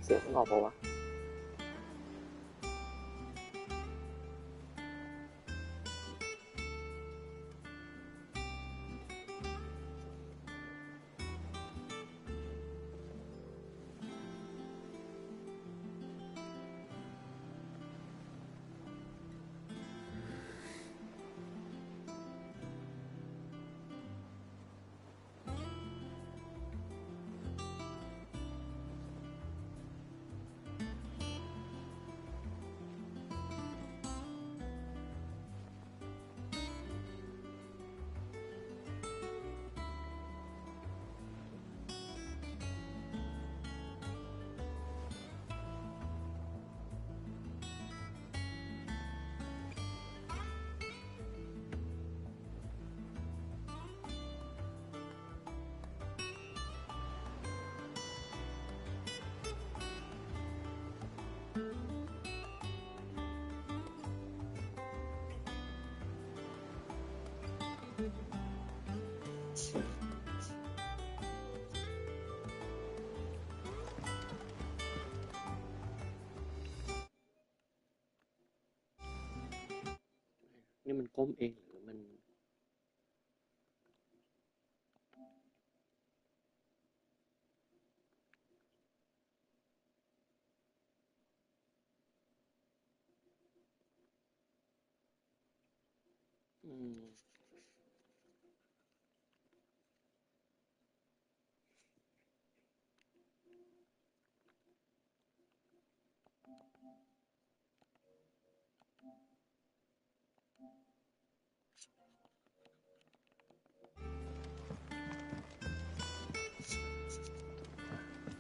เสียงมันออกปะวะนี่มันก้มเองหรือมัน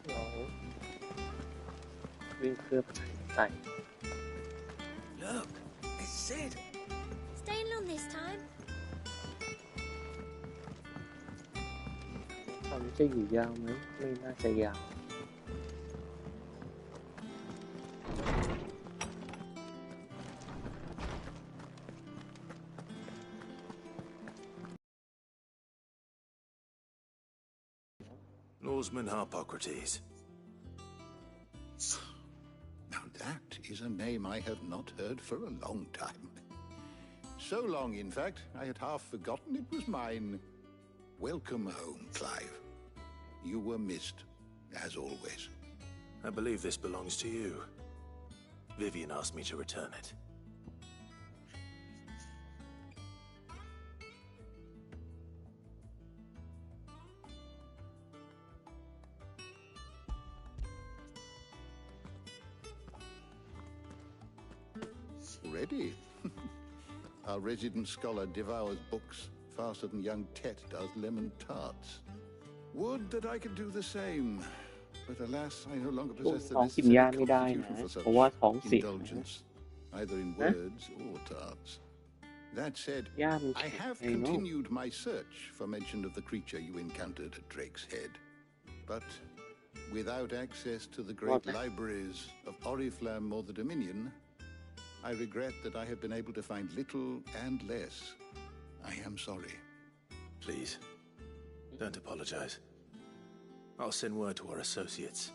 เราวิ่งเพื่อประชาธิปไตย Look, it's Sid. Staying long this time? ตอนนี้จะอยู่ยาวไหมไม่น่าจะยาวNorseman Harpocrates. Now that is a name I have not heard for a long time. So long, in fact, I had half forgotten it was mine. Welcome home, Clive. You were missed, as always. I believe this belongs to you. Vivian asked me to return it. Ready? Our resident scholar devours books faster than young Tet does lemon tarts. Would that I could do the same, but alas, I no longer possess the necessary constitution for such indulgence, either in words or tarts. That said, I have continued my search for mention of the creature you encountered at Drake's Head, but without access to the great libraries of Oriflamme or the Dominion, I regret that I have been able to find little and less. I am sorry. Please, don't apologize. I'll send word to our associates.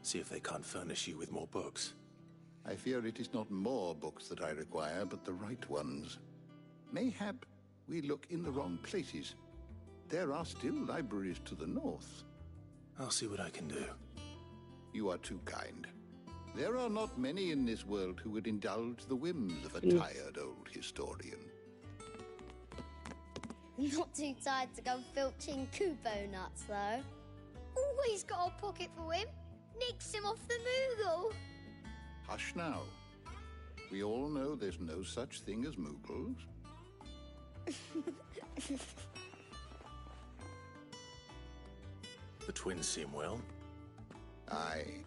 See if they can't furnish you with more books. I fear it is not more books that I require, but the right ones. Mayhap we look in the wrong places. There are still libraries to the north. I'll see what I can do. You are too kind. There are not many in this world who would indulge the whims of a tired old historian. Not too tired to go filching Kubo nuts, though. Always got a pocket for him. Nicks him off the Moogle. Hush now. We all know there's no such thing as Moogles. The twins seem well. Aye.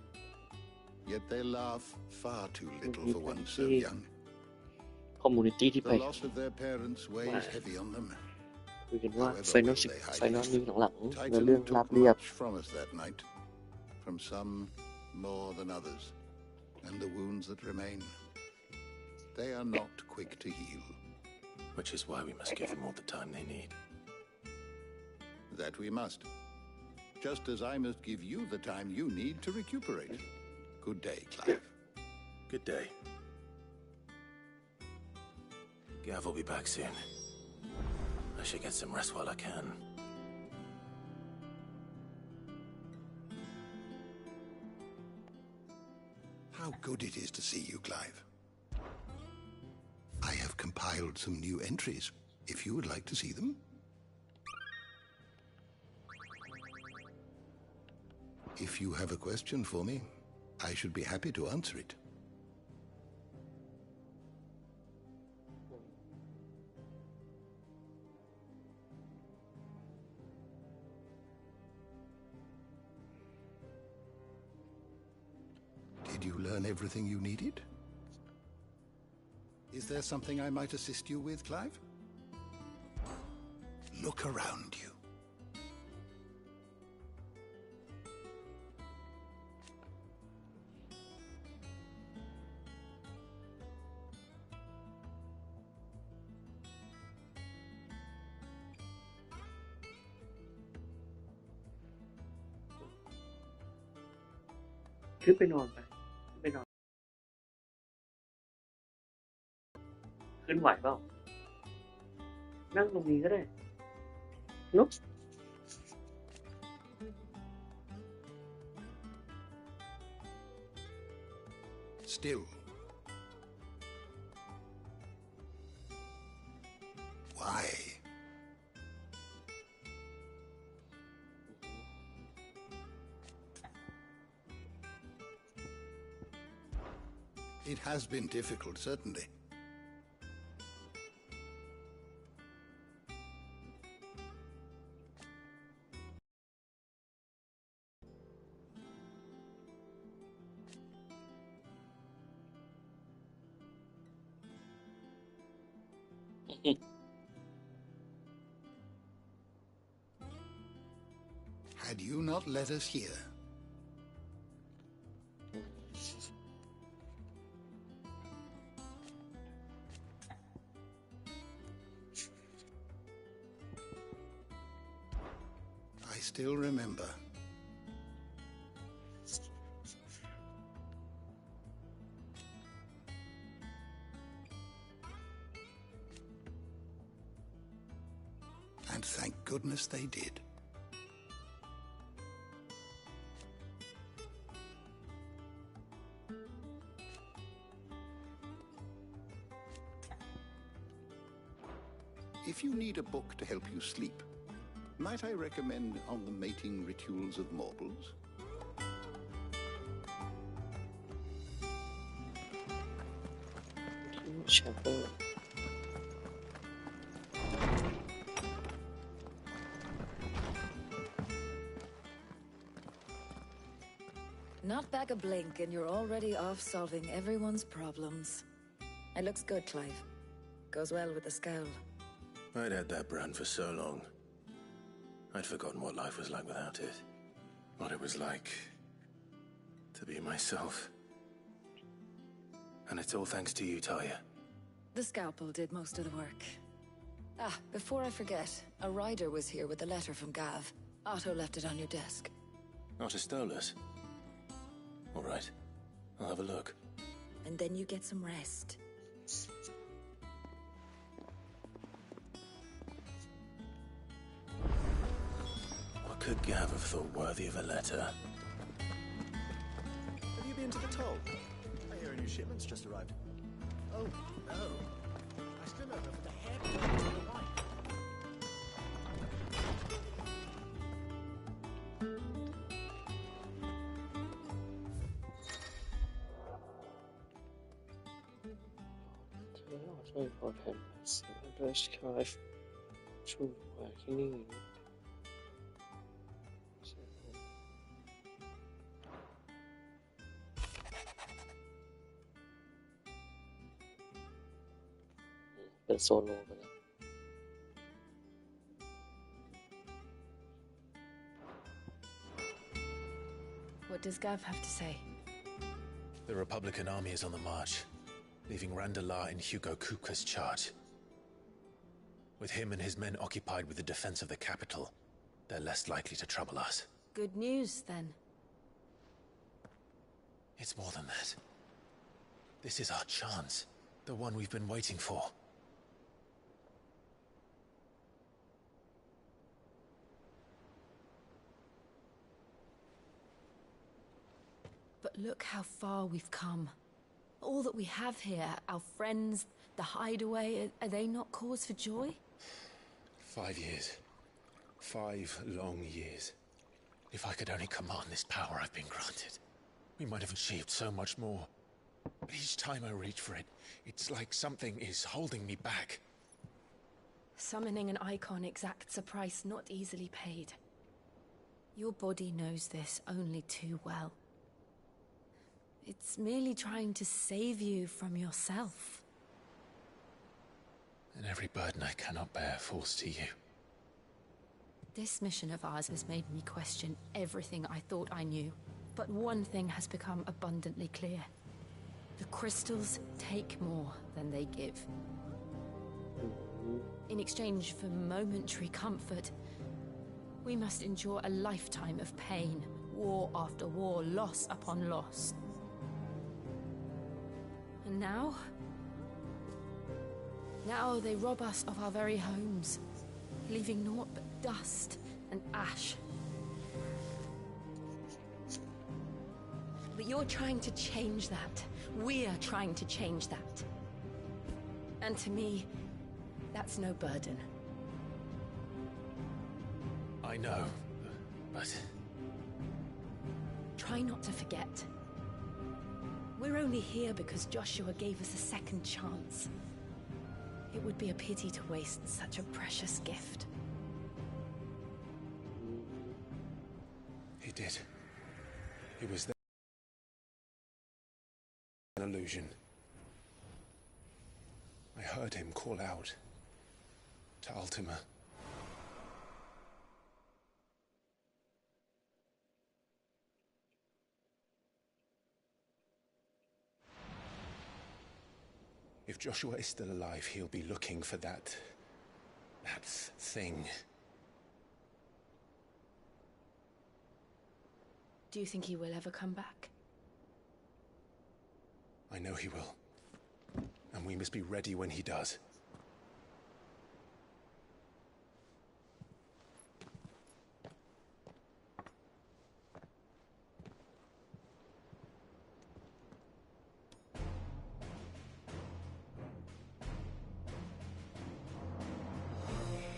Yet they laugh far too little for one so young. Community ที่ไป The loss of their parents weighs heavy on them. คุยกันว่าไฟนอลนี้หลังๆเรื่องราบเรียบ from us that night, from some more than others, and the wounds that remain, they are not quick to heal. Which is why we must give them all the time they need. That we must. Just as I must give you the time you need to recuperate. Good day, Clive. Good day. Gav will be back soon. I should get some rest while I can. How good it is to see you, Clive. I have compiled some new entries, if you would like to see them. If you have a question for me, I should be happy to answer it. Did you learn everything you needed? Is there something I might assist you with, Clive? Look around you.ขึ้นไปนอนไปขึ้นไปนอนขึ้นไหวเปล่านั่งตรงนี้ก็ได้ลุก Still. Why? It has been difficult, certainly. Had you not led us here, I still remember. And thank goodness they did. If you need a book to help you sleep, might I recommend On the Mating Rituals of Mortals? Chapel. Not back a blink and you're already off solving everyone's problems. It looks good, Clive. Goes well with the scowl. I'd had that brand for so long. I'd forgotten what life was like without it. What it was like to be myself. And it's all thanks to you, Talia. The scalpel did most of the work. Ah, before I forget, a rider was here with a letter from Gav. Otto left it on your desk. Not a stolus. All right, I'll have a look. And then you get some rest. What could Gav have thought worthy of a letter? Have you been to the toll? I hear a new shipment's just arrived. Oh, no. I still don't know what the heck happened to the wife. Very important. Address Clive. True working. เป็นโซโล่ไปแล้ว What does Gav have to say? The Republican army is on the march, leaving Randalar in Hugo Kupka's charge. With him and his men occupied with the defense of the capital, they're less likely to trouble us. Good news, then. It's more than that. This is our chance. The one we've been waiting for. But look how far we've come. All that we have here, our friends, the hideaway, are they not cause for joy? 5 years. 5 long years. If I could only command this power I've been granted, we might have achieved so much more. But each time I reach for it, it's like something is holding me back. Summoning an icon exacts a price not easily paid. Your body knows this only too well. It's merely trying to save you from yourself. And every burden I cannot bear falls to you. This mission of ours has made me question everything I thought I knew. But one thing has become abundantly clear. The crystals take more than they give. In exchange for momentary comfort, we must endure a lifetime of pain, war after war, loss upon loss. And now they rob us of our very homes, leaving naught but dust and ash. But you're trying to change that. We're trying to change that. And to me, that's no burden. I know, but... Try not to forget. We're only here because Joshua gave us a second chance. It would be a pity to waste such a precious gift. He did. It was an illusion. I heard him call out to Ultima. If Joshua is still alive, he'll be looking for that thing. Do you think he will ever come back? I know he will. And we must be ready when he does.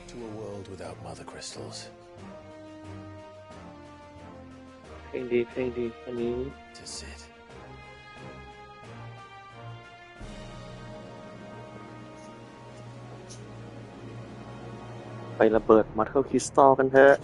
To a world without mother crystals. เพลงดีอันนี้ To sit. ไประเบิดมัทเทิลคริสตัลกันเถอะ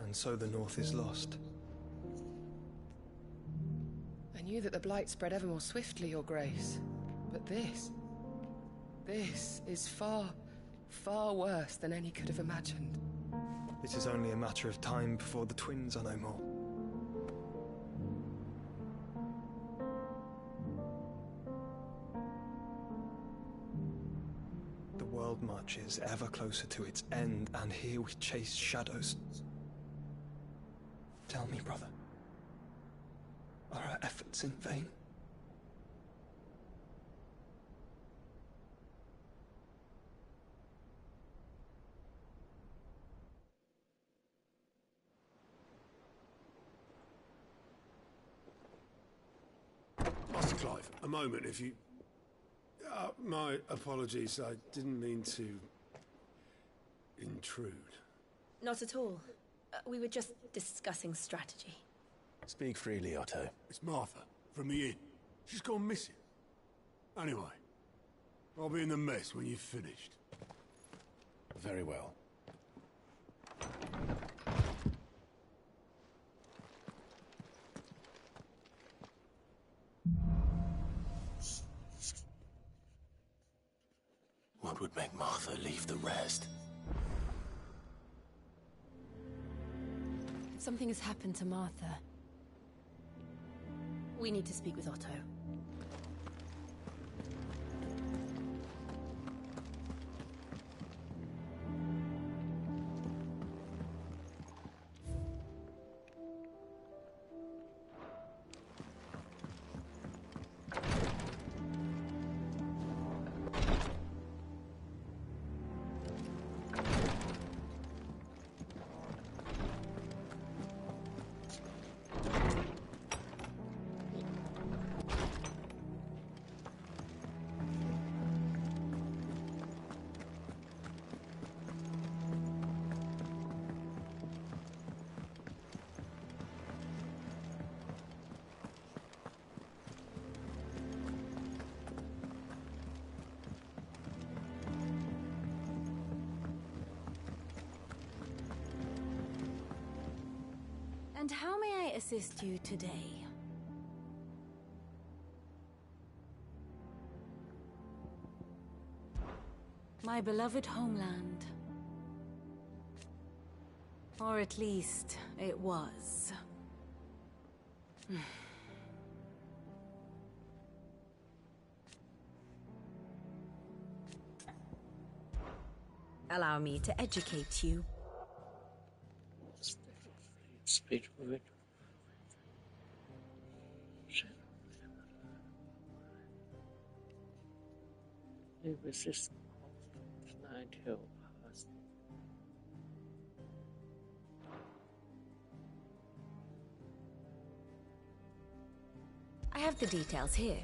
And so the North is lost. I knew that the Blight spread ever more swiftly, Your Grace. But this is far, far worse than any could have imagined. It is only a matter of time before the twins are no more. The world marches ever closer to its end, and here we chase shadows. Tell me, brother, are our efforts in vain? Master Clive, a moment, if you... my apologies, I didn't mean to... intrude. Not at all. We were just discussing strategy. Speak freely, Otto. It's Martha, from the inn. She's gone missing. Anyway, I'll be in the mess when you've finished. Very well. What would make Martha leave the rest? Something has happened to Martha. We need to speak with Otto. And how may I assist you today? My beloved homeland. Or at least, it was. Allow me to educate you. Speech with it. They resist until past. I have the details here.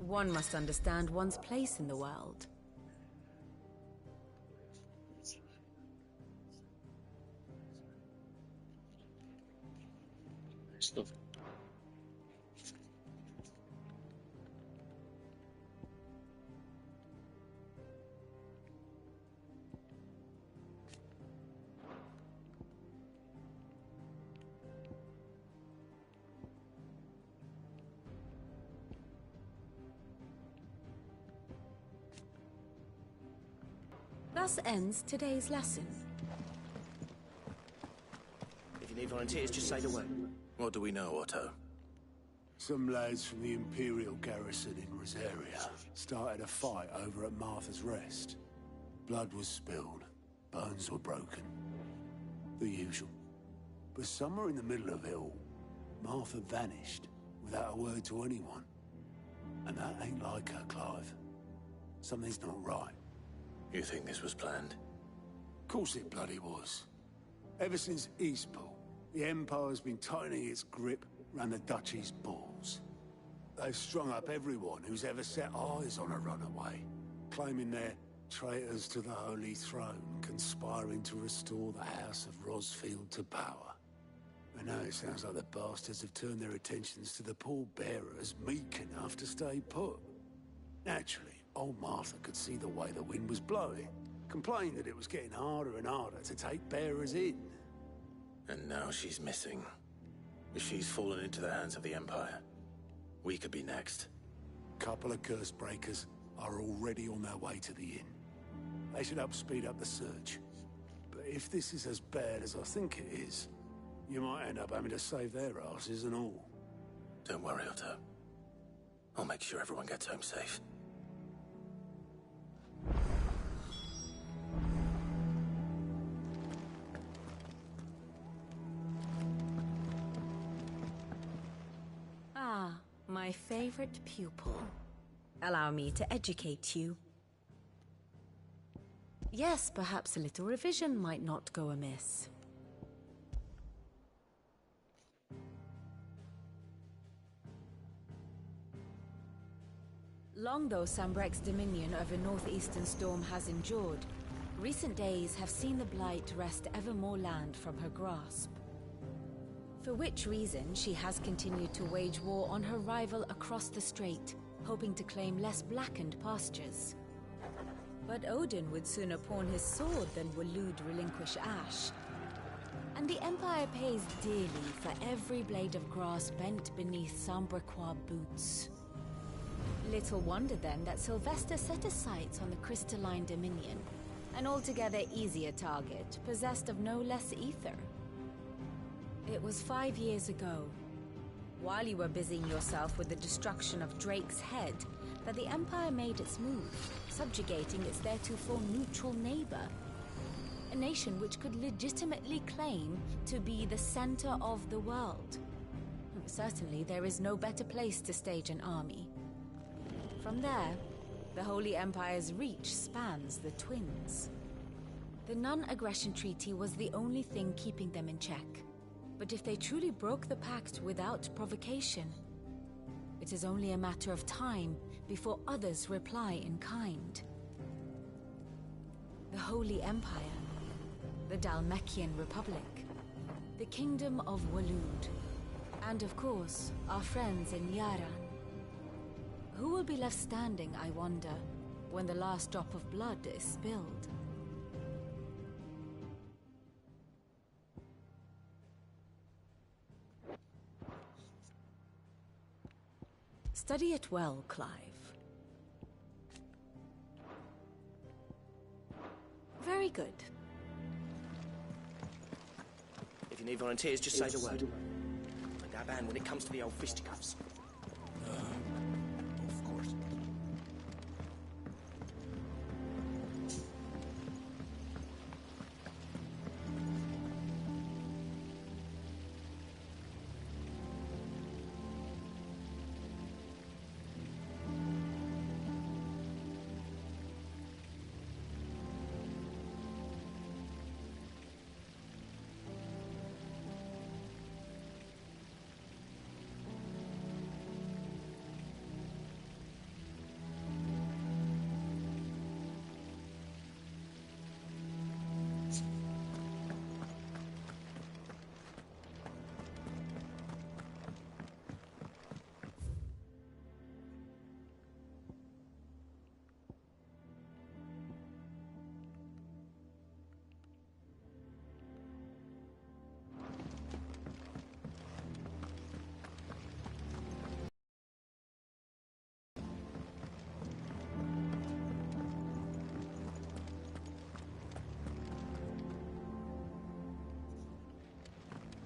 One must understand one's place in the world. Stuff. Thus ends today's lesson. If you need volunteers, just say the word. What do we know, Otto? Some lads from the Imperial garrison in Rosaria started a fight over at Martha's Rest. Blood was spilled, bones were broken. The usual. But somewhere in the middle of it all, Martha vanished without a word to anyone. And that ain't like her, Clive. Something's not right. You think this was planned? Of course it bloody was. Ever since Eastpool, the Empire's been tightening its grip round the Duchy's balls. They've strung up everyone who's ever set eyes on a runaway, claiming they're traitors to the Holy Throne, conspiring to restore the House of Rosfield to power. And now it sounds like the bastards have turned their attentions to the pallbearers meek enough to stay put. Naturally, old Martha could see the way the wind was blowing, complained that it was getting harder and harder to take bearers in. And now she's missing. If she's fallen into the hands of the Empire, we could be next. Couple of curse breakers are already on their way to the inn. They should help speed up the search. But if this is as bad as I think it is, you might end up having to save their asses and all. Don't worry, Otto. I'll make sure everyone gets home safe. Ah, my favorite pupil. Allow me to educate you. Yes, perhaps a little revision might not go amiss. Long though Sambrek's dominion over northeastern Storm has endured, recent days have seen the Blight wrest ever more land from her grasp. For which reason she has continued to wage war on her rival across the strait, hoping to claim less blackened pastures. But Odin would sooner pawn his sword than Waloed relinquish Ash. And the Empire pays dearly for every blade of grass bent beneath Sambrequois boots. Little wonder then that Sylvester set his sights on the crystalline dominion, an altogether easier target, possessed of no less ether. It was 5 years ago, while you were busying yourself with the destruction of Drake's head, that the Empire made its move, subjugating its theretofore neutral neighbor. A nation which could legitimately claim to be the center of the world. Certainly, there is no better place to stage an army. From there, the Holy Empire's reach spans the Twins. The non-aggression treaty was the only thing keeping them in check. But if they truly broke the pact without provocation, it is only a matter of time before others reply in kind. The Holy Empire, the Dhalmekian Republic, the Kingdom of Waloed, and of course, our friends in Yaran. Who will be left standing, I wonder, when the last drop of blood is spilled? Study it well, Clive. Very good. If you need volunteers, just say the word. And our band when it comes to the old fisticuffs. Of course.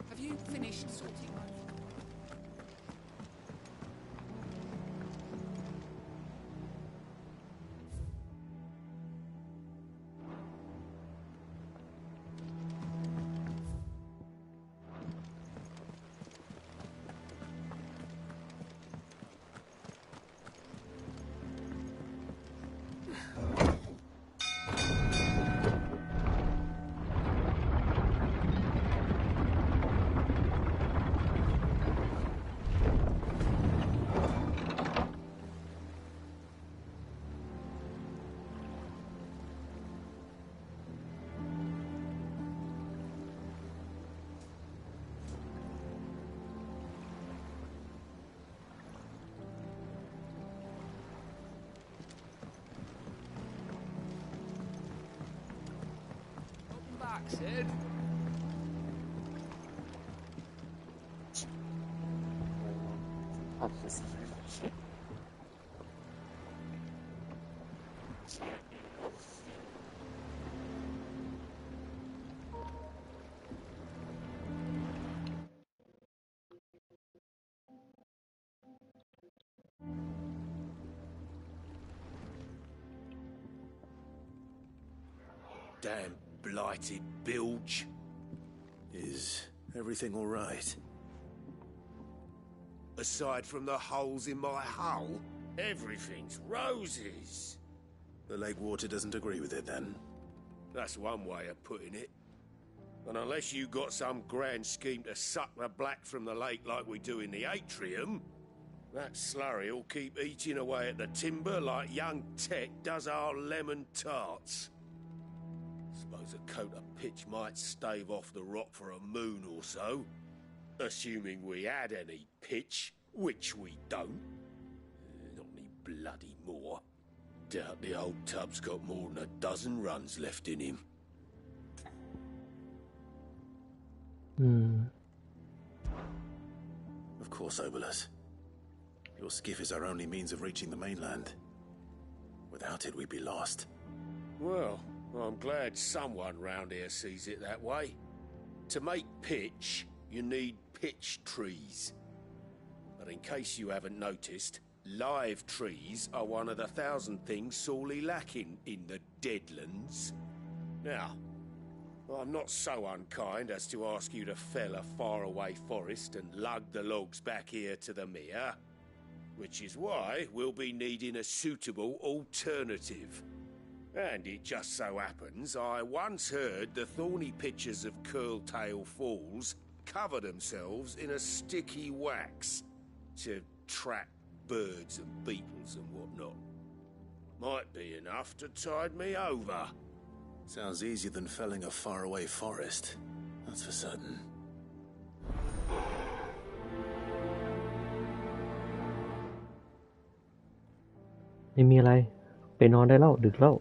Have you finished sorting life? Sid. Damn blighted bilge. Is everything all right? Aside from the holes in my hull, everything's roses. The lake water doesn't agree with it, then? That's one way of putting it. And unless you got some grand scheme to suck the black from the lake like we do in the atrium, that slurry'll keep eating away at the timber like young Tech does our lemon tarts. Suppose a coat of pitch might stave off the rock for a moon or so. Assuming we had any pitch, which we don't. Not any bloody more. Doubt the old tub's got more than a dozen runs left in him. Of course, Obolus. Your skiff is our only means of reaching the mainland. Without it, we'd be lost. Well, I'm glad someone round here sees it that way. To make pitch, you need pitch trees. But in case you haven't noticed, live trees are one of the 1,000 things sorely lacking in the Deadlands. Now, I'm not so unkind as to ask you to fell a faraway forest and lug the logs back here to the mere, which is why we'll be needing a suitable alternative. And it just so happens I once heard the thorny pitchers of Curltail Falls cover themselves in a sticky wax to trap birds and beetles and whatnot. Might be enough to tide me over. Sounds easier than felling a faraway forest. That's for certain. ไม่มีอะไรไปนอนได้แล้วดึกแล้ว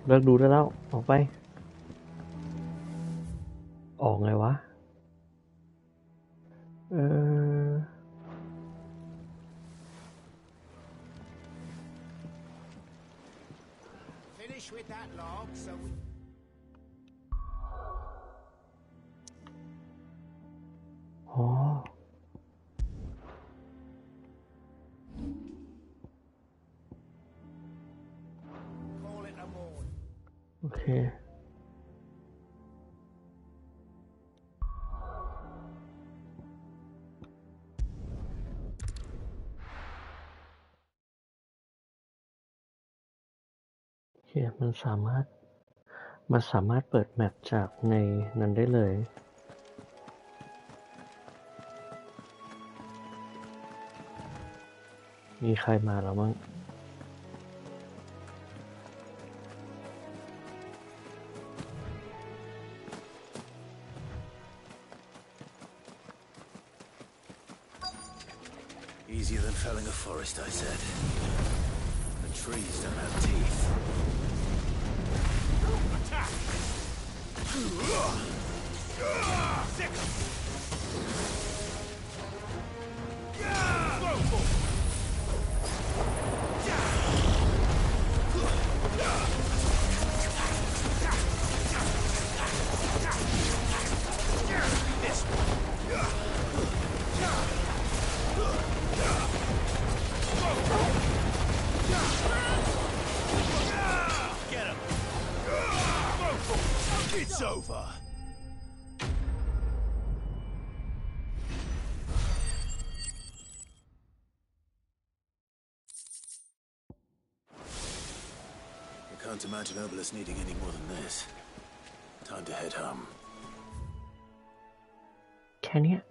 เลิกดูได้แล้วออกไปออกไงวะFinish with that log so we... อ๋อโอเคมันสามารถเปิดแมปจากในนั้นได้เลยมีใครมาแล้วมั้งEasier than felling a forest, I said. The trees don't have teeth. Attack! Sick! It's over. I can't imagine Obolus needing any more than this. Time to head home. แค่เนี้ย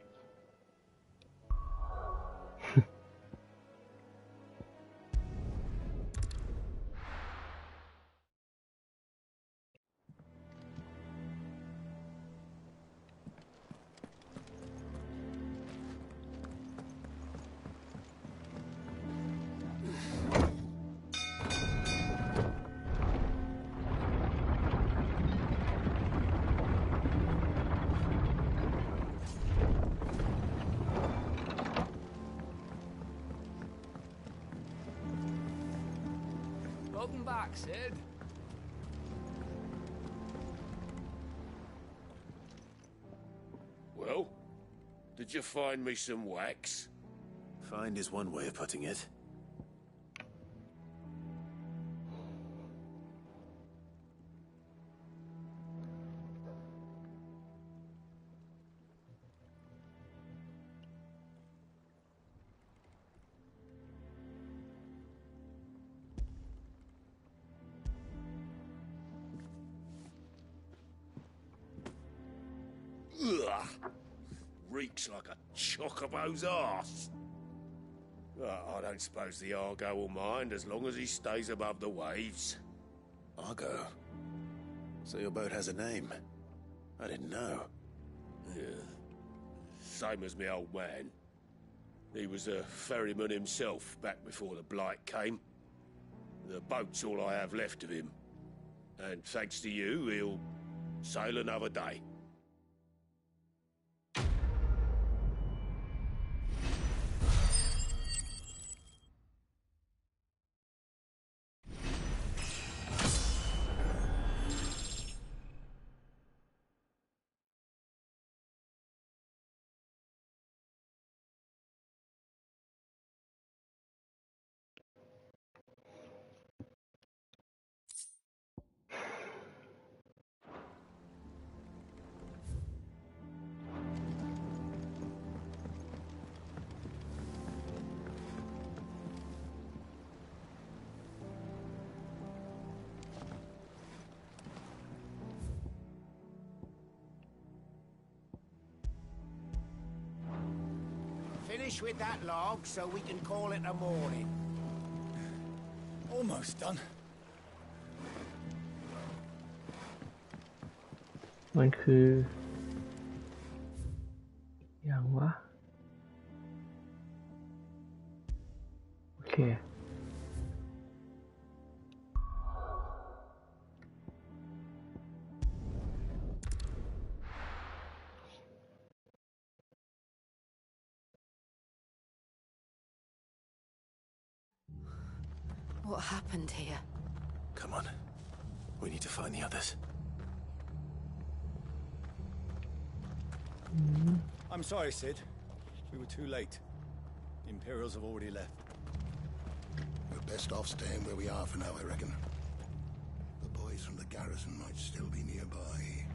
Welcome back, Sid. Well, did you find me some wax? Find is one way of putting it. Ugh. Reeks like a chocobo's arse. I don't suppose the Argo will mind as long as he stays above the waves. Argo? So your boat has a name? I didn't know. Yeah. Same as me old man. He was a ferryman himself back before the Blight came. The boat's all I have left of him. And thanks to you, he'll sail another day. Finish with that log so we can call it a morning. Almost done. มันคืออย่างวะโอเค What happened here? Come on. We need to find the others. I'm sorry, Sid. We were too late. The Imperials have already left. We're best off staying where we are for now, I reckon. The boys from the garrison might still be nearby.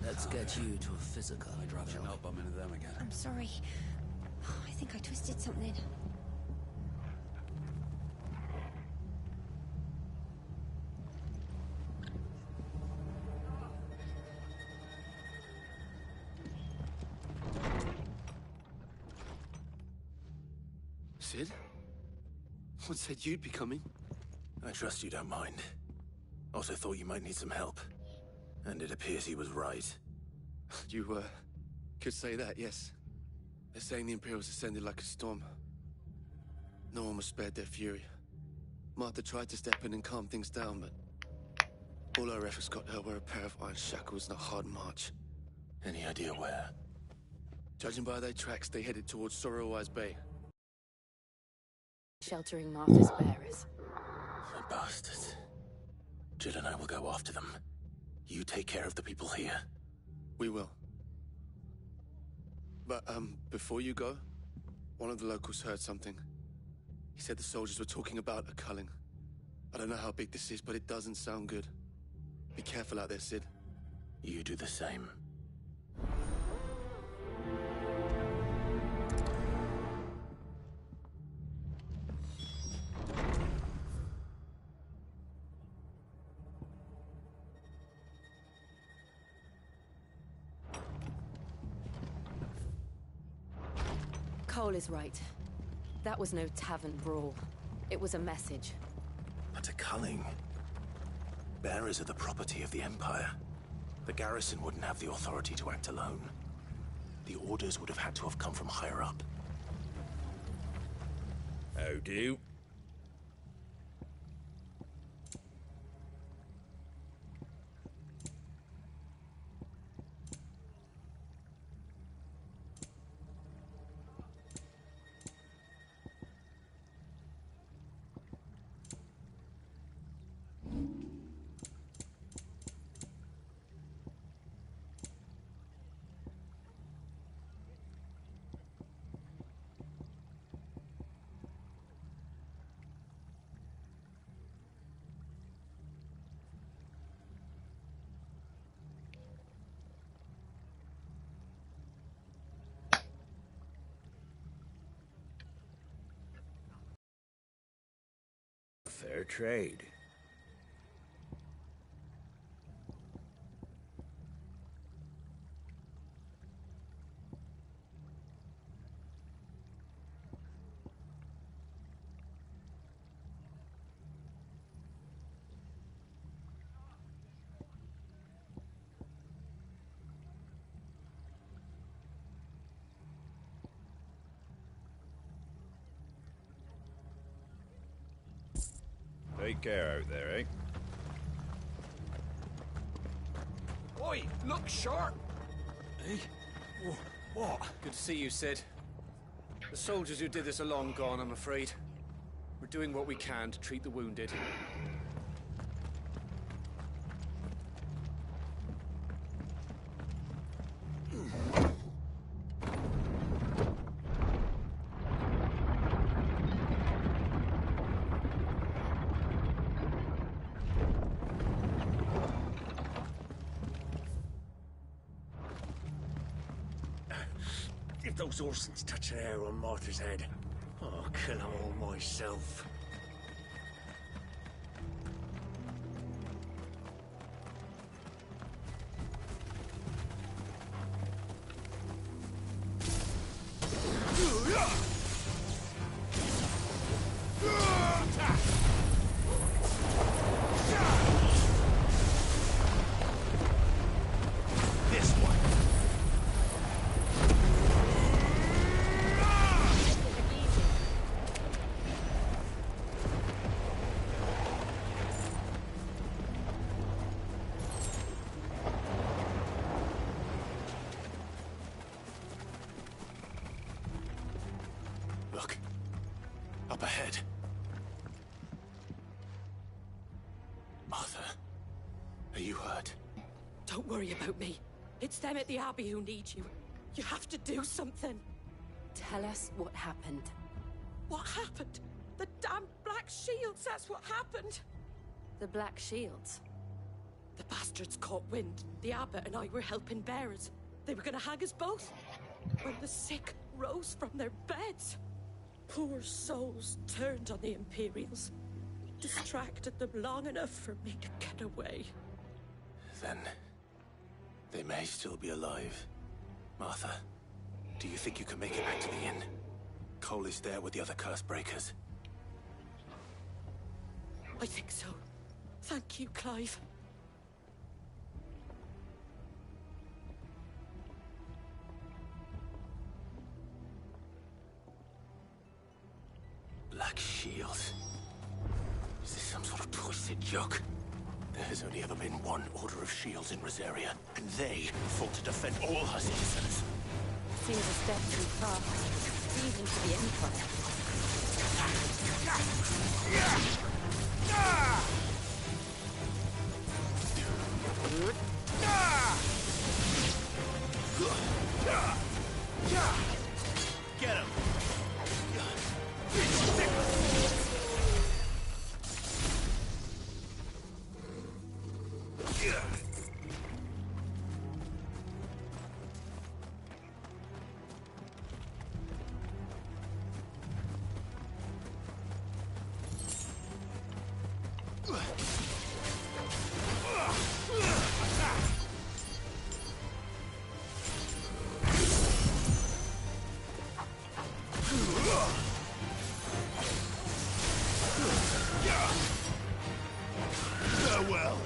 Let's get you to a physical. I'd rather not bump into them again. I'm sorry. I think I twisted something. Sid? What said you'd be coming? I trust you don't mind. Also thought you might need some help. And it appears he was right. You, could say that, yes. They're saying the Imperials ascended like a storm. No one was spared their fury. Martha tried to step in and calm things down, but all her efforts got her were a pair of iron shackles and a hard march. Any idea where? Judging by their tracks, they headed towards Sorrowwise Bay. Sheltering Martha's bearers. The bastards. Jill and I will go after them. You take care of the people here. We will. But, before you go, one of the locals heard something. He said the soldiers were talking about a culling. I don't know how big this is, but it doesn't sound good. Be careful out there, Sid. You do the same. Cole is right. That was no tavern brawl. It was a message. But a culling. Bearers are the property of the Empire. The garrison wouldn't have the authority to act alone. The orders would have had to have come from higher up. How do? Fair trade. Take care out there, eh? Oi, look sharp! Hey? What? Good to see you, Sid. The soldiers who did this are long gone, I'm afraid. We're doing what we can to treat the wounded. If those Orsons touch an hair on Martha's head, I'll kill them all myself. Look. Up ahead. Martha, are you hurt? Don't worry about me. It's them at the Abbey who need you. You have to do something. Tell us what happened. What happened? The damn Black Shields, that's what happened. The Black Shields? The bastards caught wind. The Abbot and I were helping bearers. They were gonna hang us both. When the sick rose from their beds, poor souls turned on the Imperials. Distracted them long enough for me to get away. Then they may still be alive. Martha, do you think you can make it back to the inn? Cole is there with the other curse breakers. I think so. Thank you, Clive. Black Shields. Is this some sort of twisted joke? There has only ever been one Order of Shields in Rosaria, and they fought to defend all her citizens. Seems a step too far, even for the Empire. Get him! Farewell.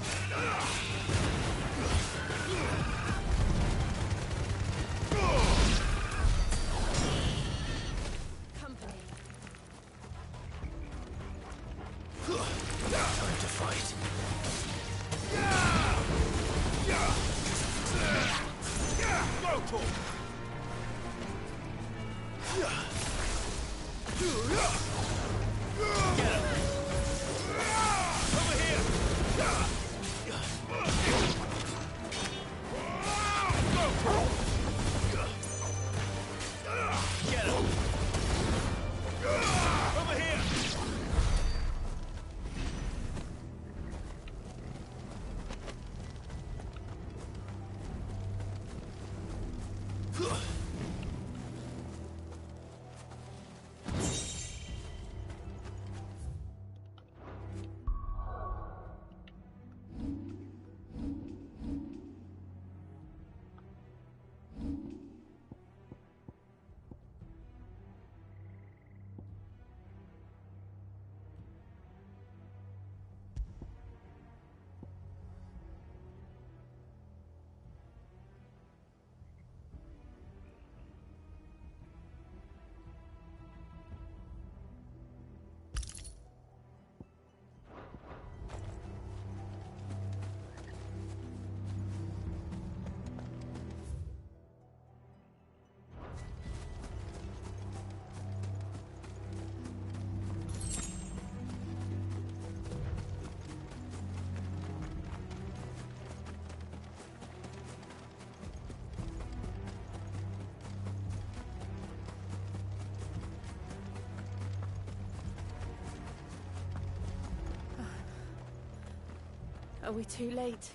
Are we too late?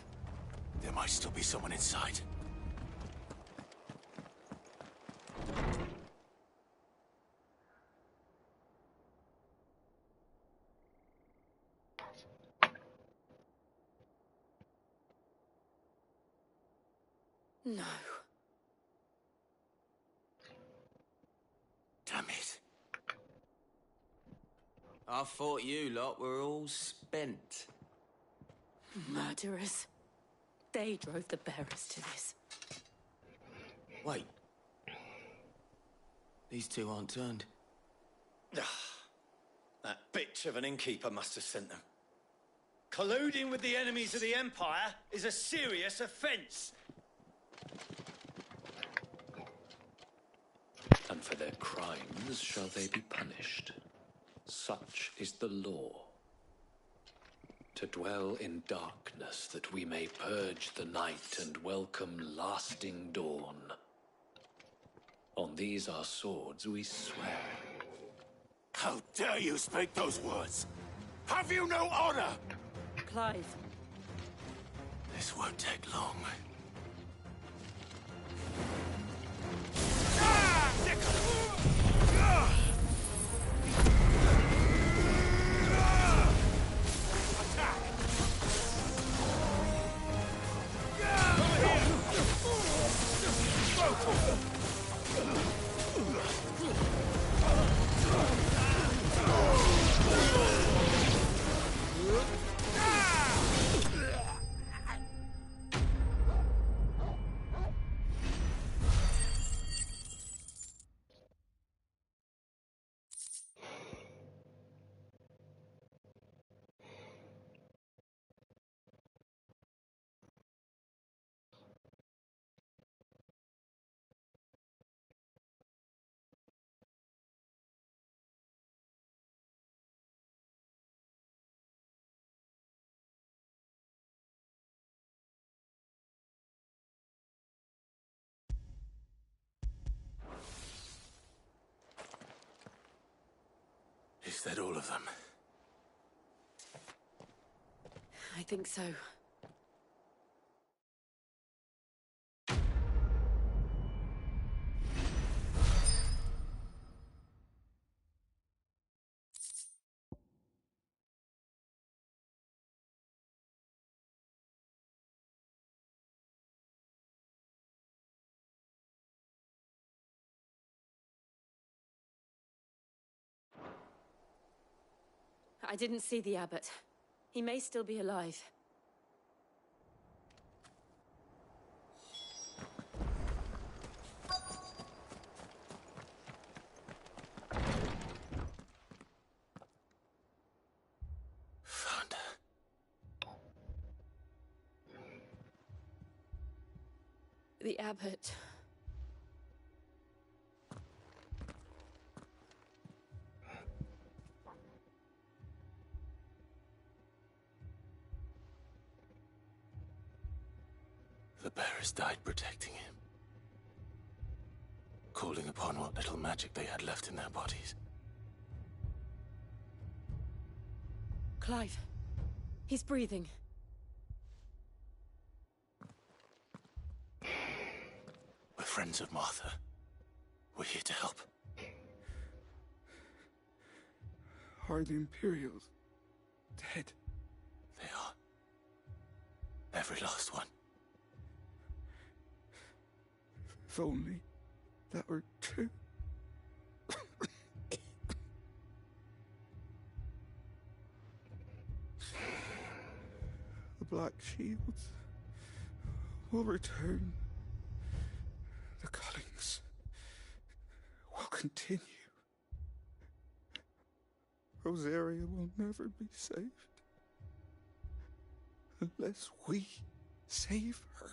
There might still be someone inside. No. Damn it. I thought you lot were all spent. Murderers. They drove the bearers to this. Wait. These two aren't turned. That bitch of an innkeeper must have sent them. Colluding with the enemies of the Empire is a serious offence. And for their crimes shall they be punished. Such is the law. To dwell in darkness that we may purge the night and welcome lasting dawn. On these our swords we swear. How dare you speak those words? Have you no honor? Clive. This won't take long. Is that all of them? I think so. I didn't see the abbot. He may still be alive. Found her. The abbot. The bearers died protecting him. Calling upon what little magic they had left in their bodies. Clive. He's breathing. We're friends of Martha. We're here to help. Are the Imperials dead? They are. Every last one. If only that were true. The Black Shields will return. The Cullings will continue. Rosaria will never be saved unless we save her.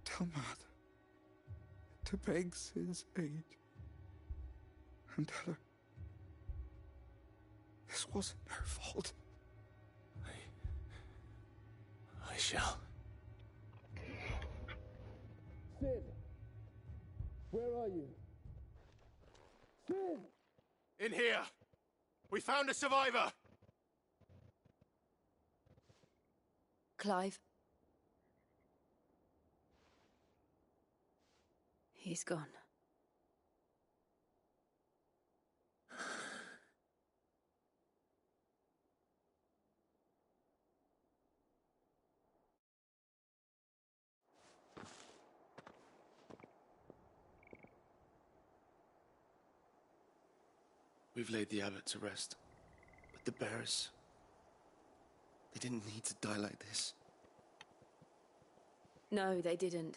Tell Mother to beg Sid's aid and tell her this wasn't her fault. I shall. Sid! Where are you? Sid! In here! We found a survivor! Clive. He's gone. We've laid the abbot to rest. But the bearers... they didn't need to die like this. No, they didn't.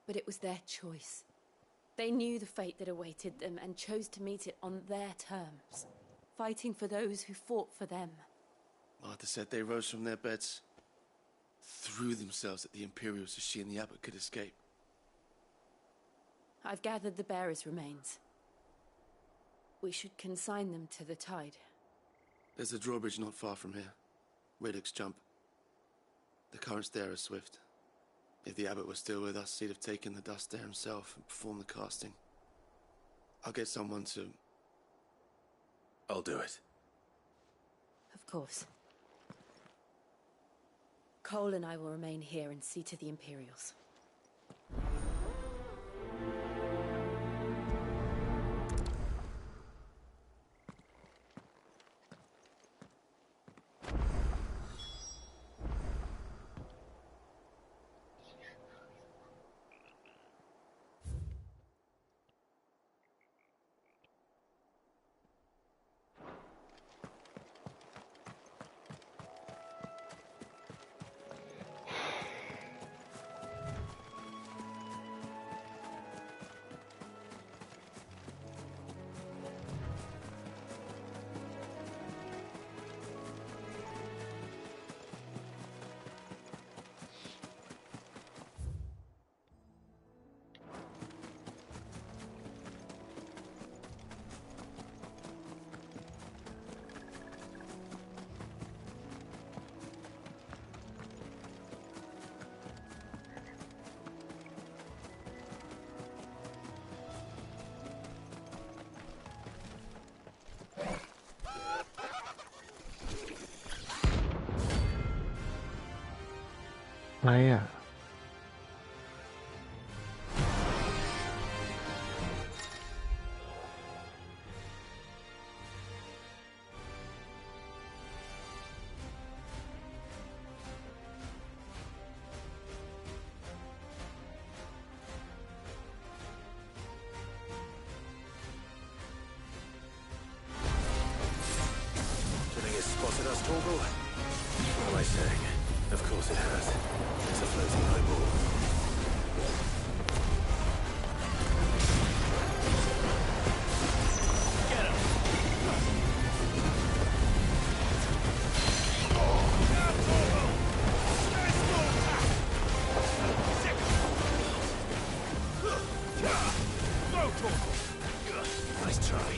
But it was their choice. They knew the fate that awaited them and chose to meet it on their terms, fighting for those who fought for them. Martha said they rose from their beds, threw themselves at the Imperials so she and the abbot could escape. I've gathered the bearers' remains. We should consign them to the tide. There's a drawbridge not far from here. Reddick's Jump. The currents there are swift. If the abbot was still with us, he'd have taken the dust there himself and performed the casting. I'll get someone to... I'll do it. Of course. Cole and I will remain here and see to the Imperials. Maya. Think it's spotted us, Torgal? What am I saying? Of course it has. It's a floating eyeball. Get him! Nice try.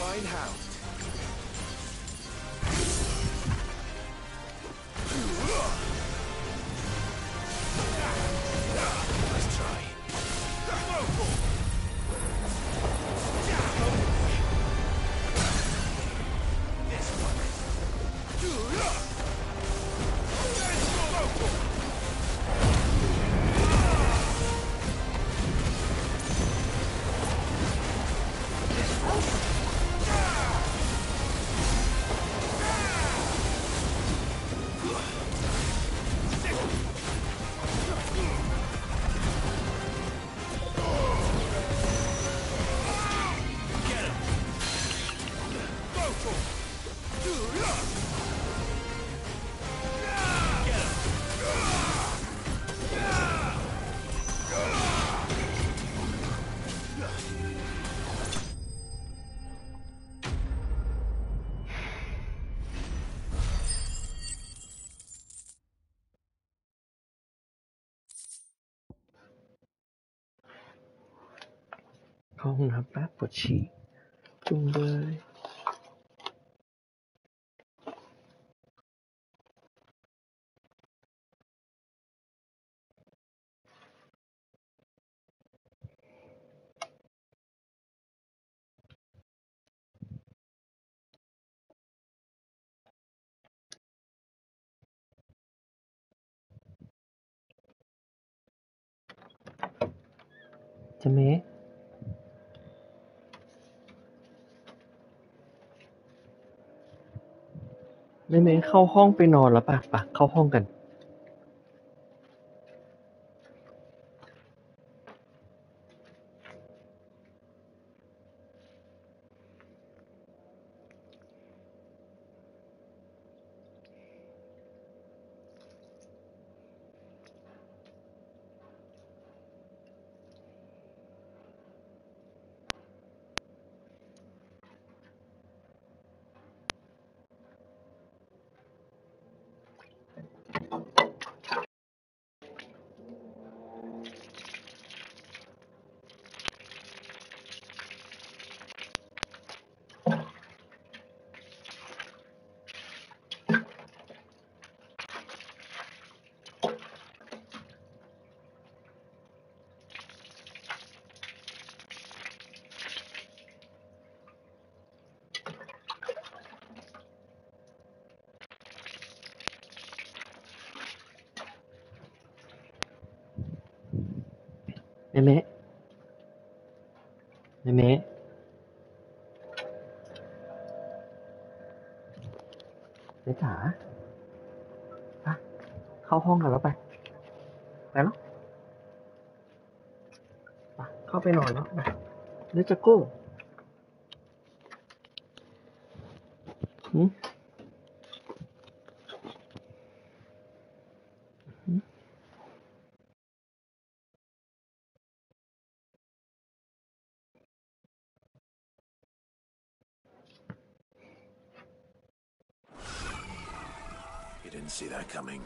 Fine hound. Nice try. เข้าห้องน้ำแป๊บปวดฉี่จุงเบยจะเมะไม่เมะเข้าห้องไปนอนแล้วปะเข้าห้องกันไม่เมะไม่เมะเมจ๋าไปเข้าห้องกันแล้วไปแล้วไปเข้าไปนอนแล้วไปเดี๋ยวจะกู้You didn't see that coming.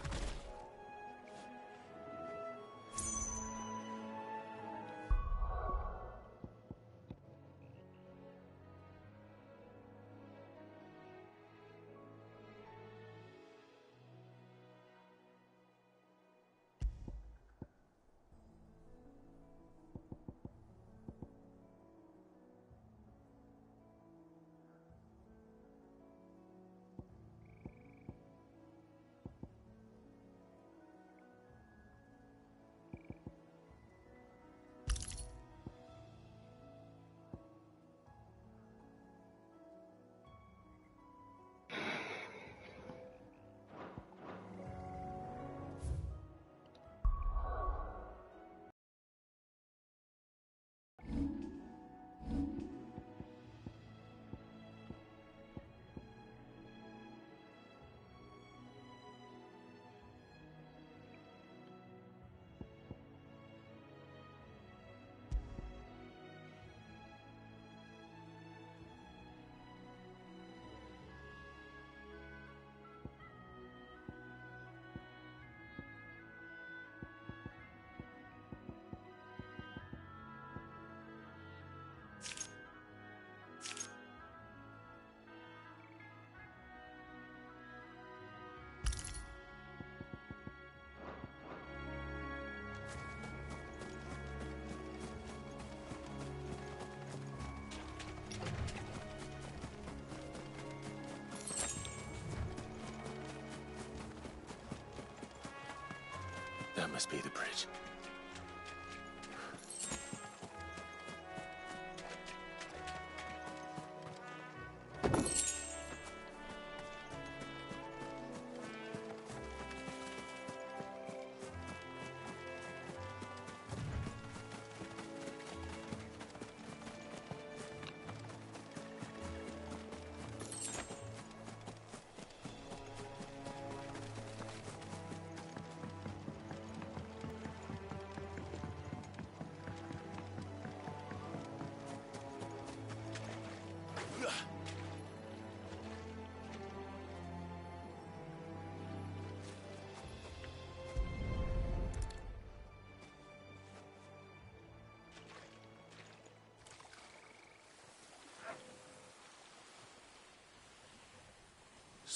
That must be the bridge.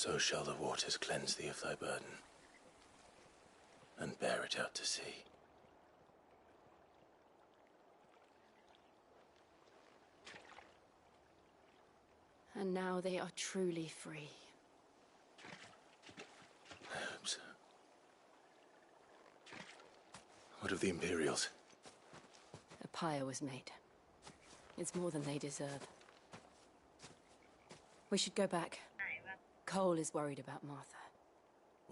So shall the waters cleanse thee of thy burden, and bear it out to sea. And now they are truly free. I hope so. What of the Imperials? A pyre was made. It's more than they deserve. We should go back. Cole is worried about Martha.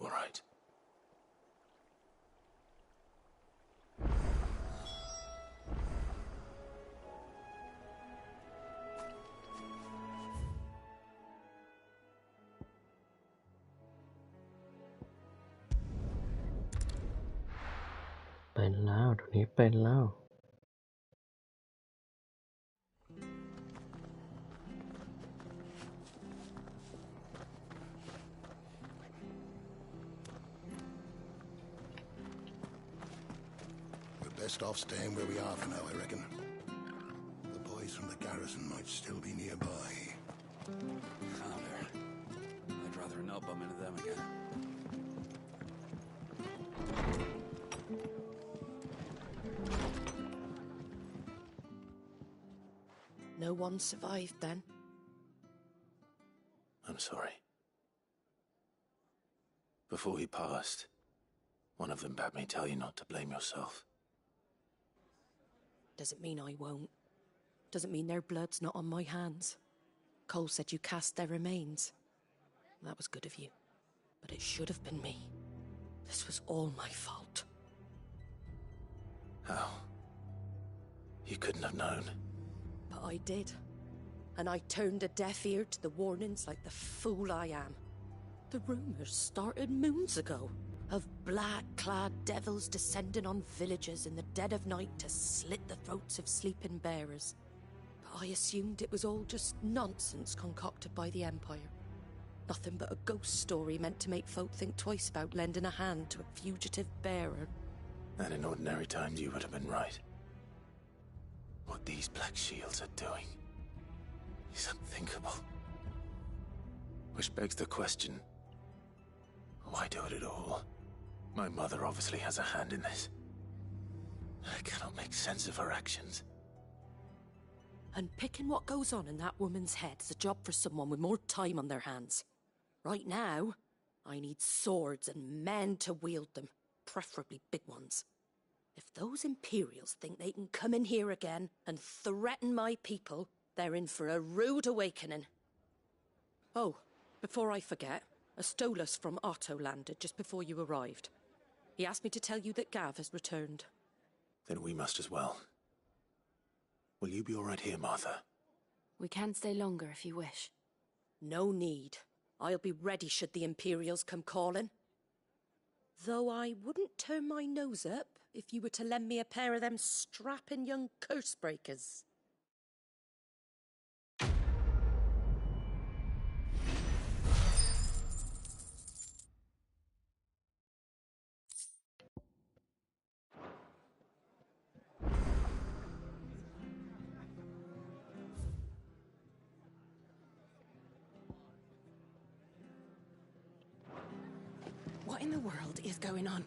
All right.เป็นแล้วตรงนี้เป็นแล้ว We're best off staying where we are for now, I reckon. The boys from the garrison might still be nearby. Oh, there. I'd rather not bump into them again. No one survived then? I'm sorry. Before he passed, one of them bade me tell you not to blame yourself. Doesn't mean I won't. Doesn't mean their blood's not on my hands. Cole said you cast their remains. That was good of you. But it should have been me. This was all my fault. How? You couldn't have known. But I did. And I turned a deaf ear to the warnings like the fool I am. The rumours started moons ago of black-clad devils descending on villages in the dead of night to slit the throats of sleeping bearers. But I assumed it was all just nonsense concocted by the Empire. Nothing but a ghost story meant to make folk think twice about lending a hand to a fugitive bearer. And in ordinary times you would have been right. What these Black Shields are doing is unthinkable. Which begs the question, why do it at all? My mother obviously has a hand in this. I cannot make sense of her actions. And picking what goes on in that woman's head is a job for someone with more time on their hands. Right now, I need swords and men to wield them, preferably big ones. If those Imperials think they can come in here again and threaten my people, they're in for a rude awakening. Oh, before I forget, a Stolas from Otto landed just before you arrived. He asked me to tell you that Gav has returned. Then we must as well. Will you be all right here, Martha? We can stay longer if you wish. No need. I'll be ready should the Imperials come calling. Though I wouldn't turn my nose up if you were to lend me a pair of them strapping young curse breakers. What in the world is going on?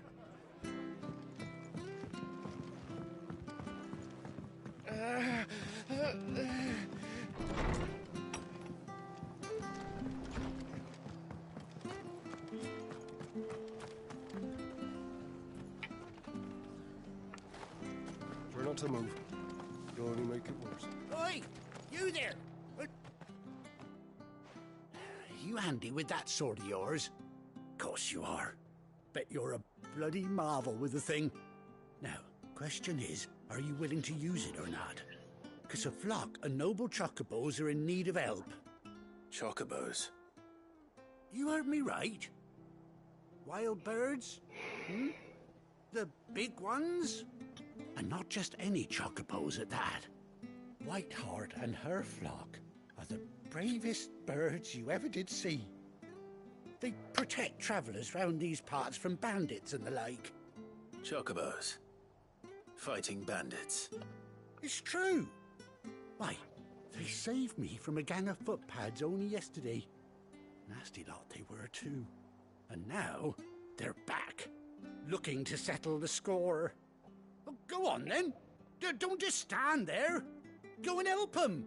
Try not to move. You'll only make it worse. Oi! You there! You handy with that sword of yours? Course you are. Bet you're a bloody marvel with the thing. Now, question is, are you willing to use it or not? 'Cause a flock of noble chocobos are in need of help. Chocobos? You heard me right. Wild birds? Hmm? The big ones? And not just any chocobos at that. Whiteheart and her flock are the bravest birds you ever did see. They protect travellers round these parts from bandits and the like. Chocobos. Fighting bandits. It's true. Why, they saved me from a gang of footpads only yesterday. Nasty lot they were, too. And now, they're back, looking to settle the score. Oh, go on, then. Don't just stand there. Go and help them.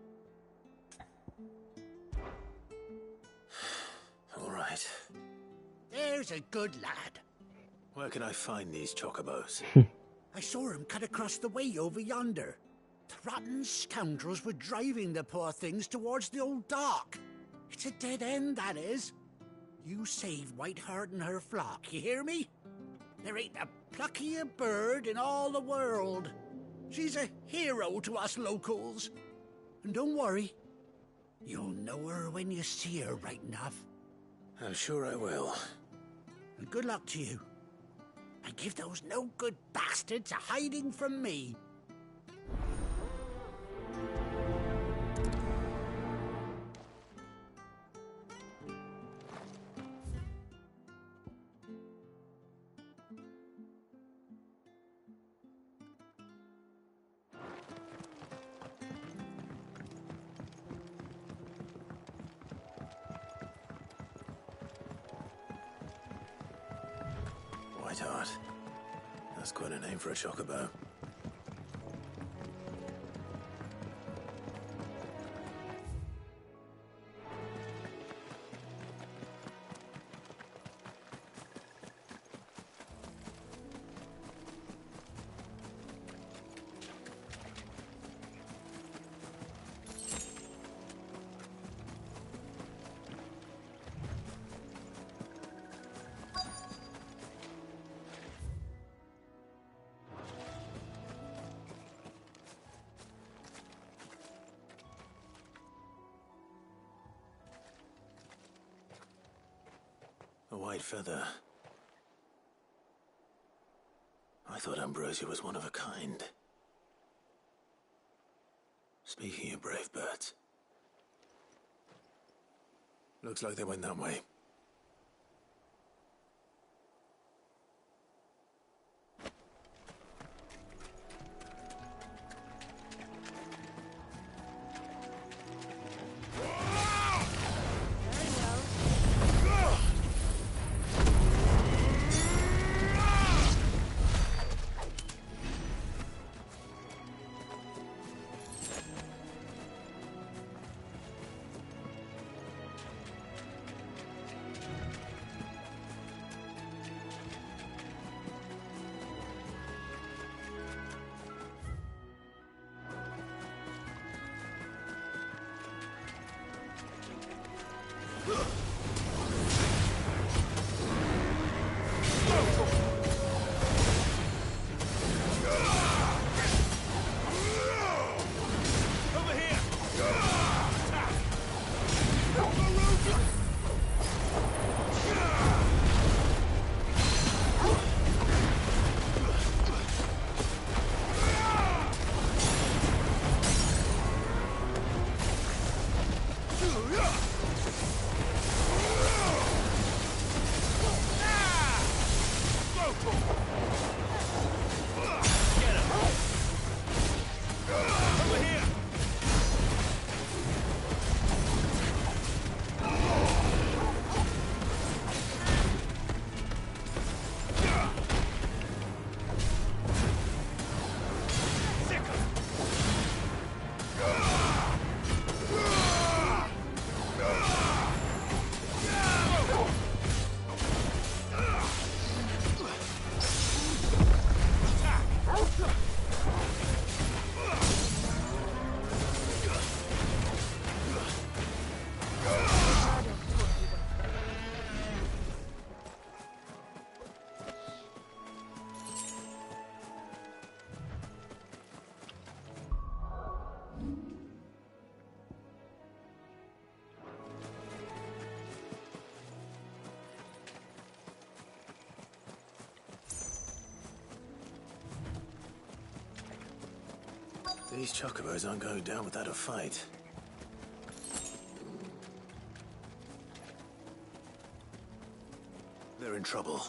All right. There's a good lad. Where can I find these chocobos? I saw him cut across the way over yonder. The rotten scoundrels were driving the poor things towards the old dock. It's a dead end, that is. You save Whiteheart and her flock, you hear me? There ain't a pluckier bird in all the world. She's a hero to us locals. And don't worry, you'll know her when you see her right enough. I'm sure I will. And good luck to you. And give those no-good bastards a hiding from me. Whiteheart. That's quite a name for a chocobo. A white feather. I thought Ambrosia was one of a kind. Speaking of brave birds. Looks like they went that way. These chocobos aren't going down without a fight. They're in trouble.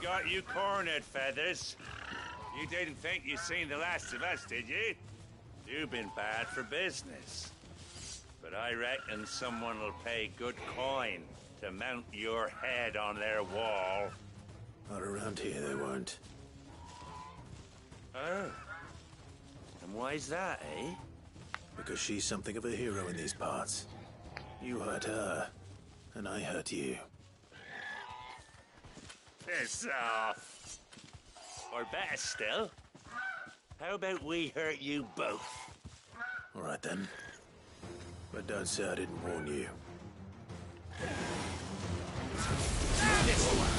got you cornered, Feathers. You didn't think you'd seen the last of us, did you? You've been bad for business. But I reckon someone will pay good coin to mount your head on their wall. Not around here, they won't. Oh. And why's that, eh? Because she's something of a hero in these parts. You hurt her, and I hurt you. Piss off. Or better still, how about we hurt you both? All right, then. But don't say I didn't warn you. This one.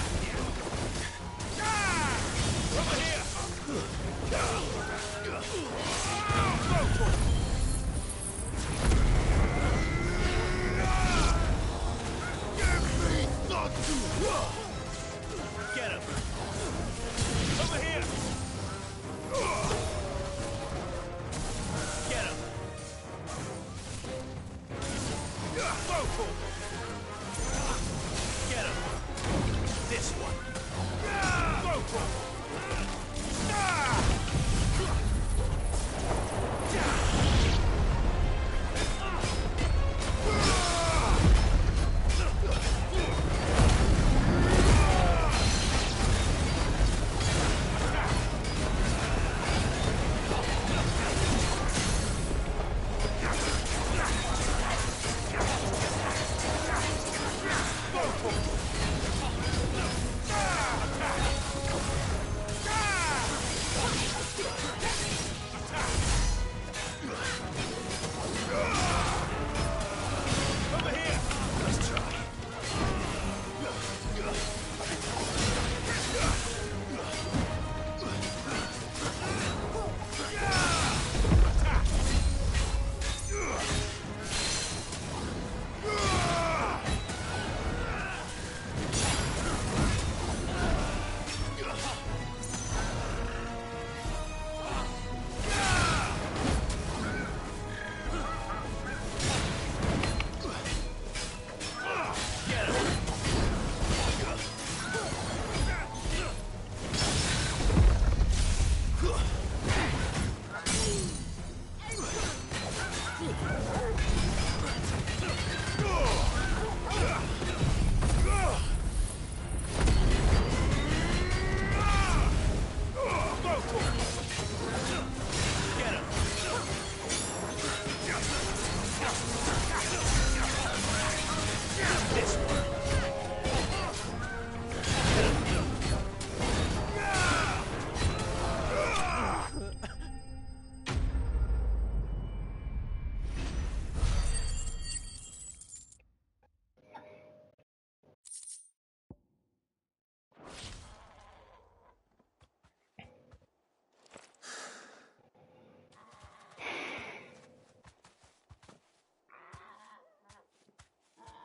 Over here! Get him! Over here! Get him! Get him! This one!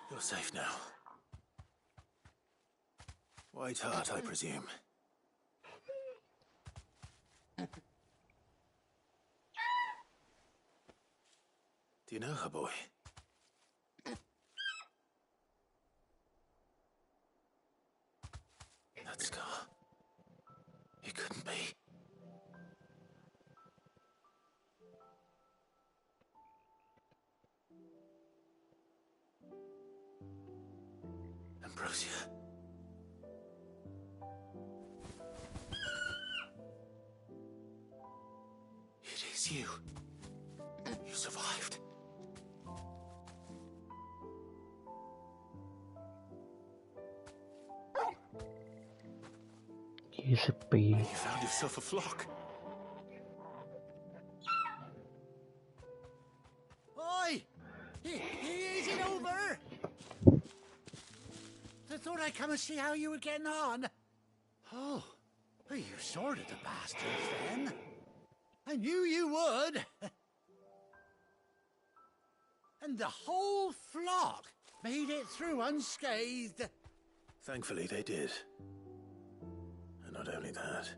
You're safe now. White Hart, I presume. Do you know her, boy? That scar. It couldn't be. Ambrosia. It is you. You survived. You found yourself a flock. Oi! Is it over? I thought I'd come and see how you were getting on. Oh, well, you sorted the bastards then. I knew you would. And the whole flock made it through unscathed. Thankfully, they did. And not only that.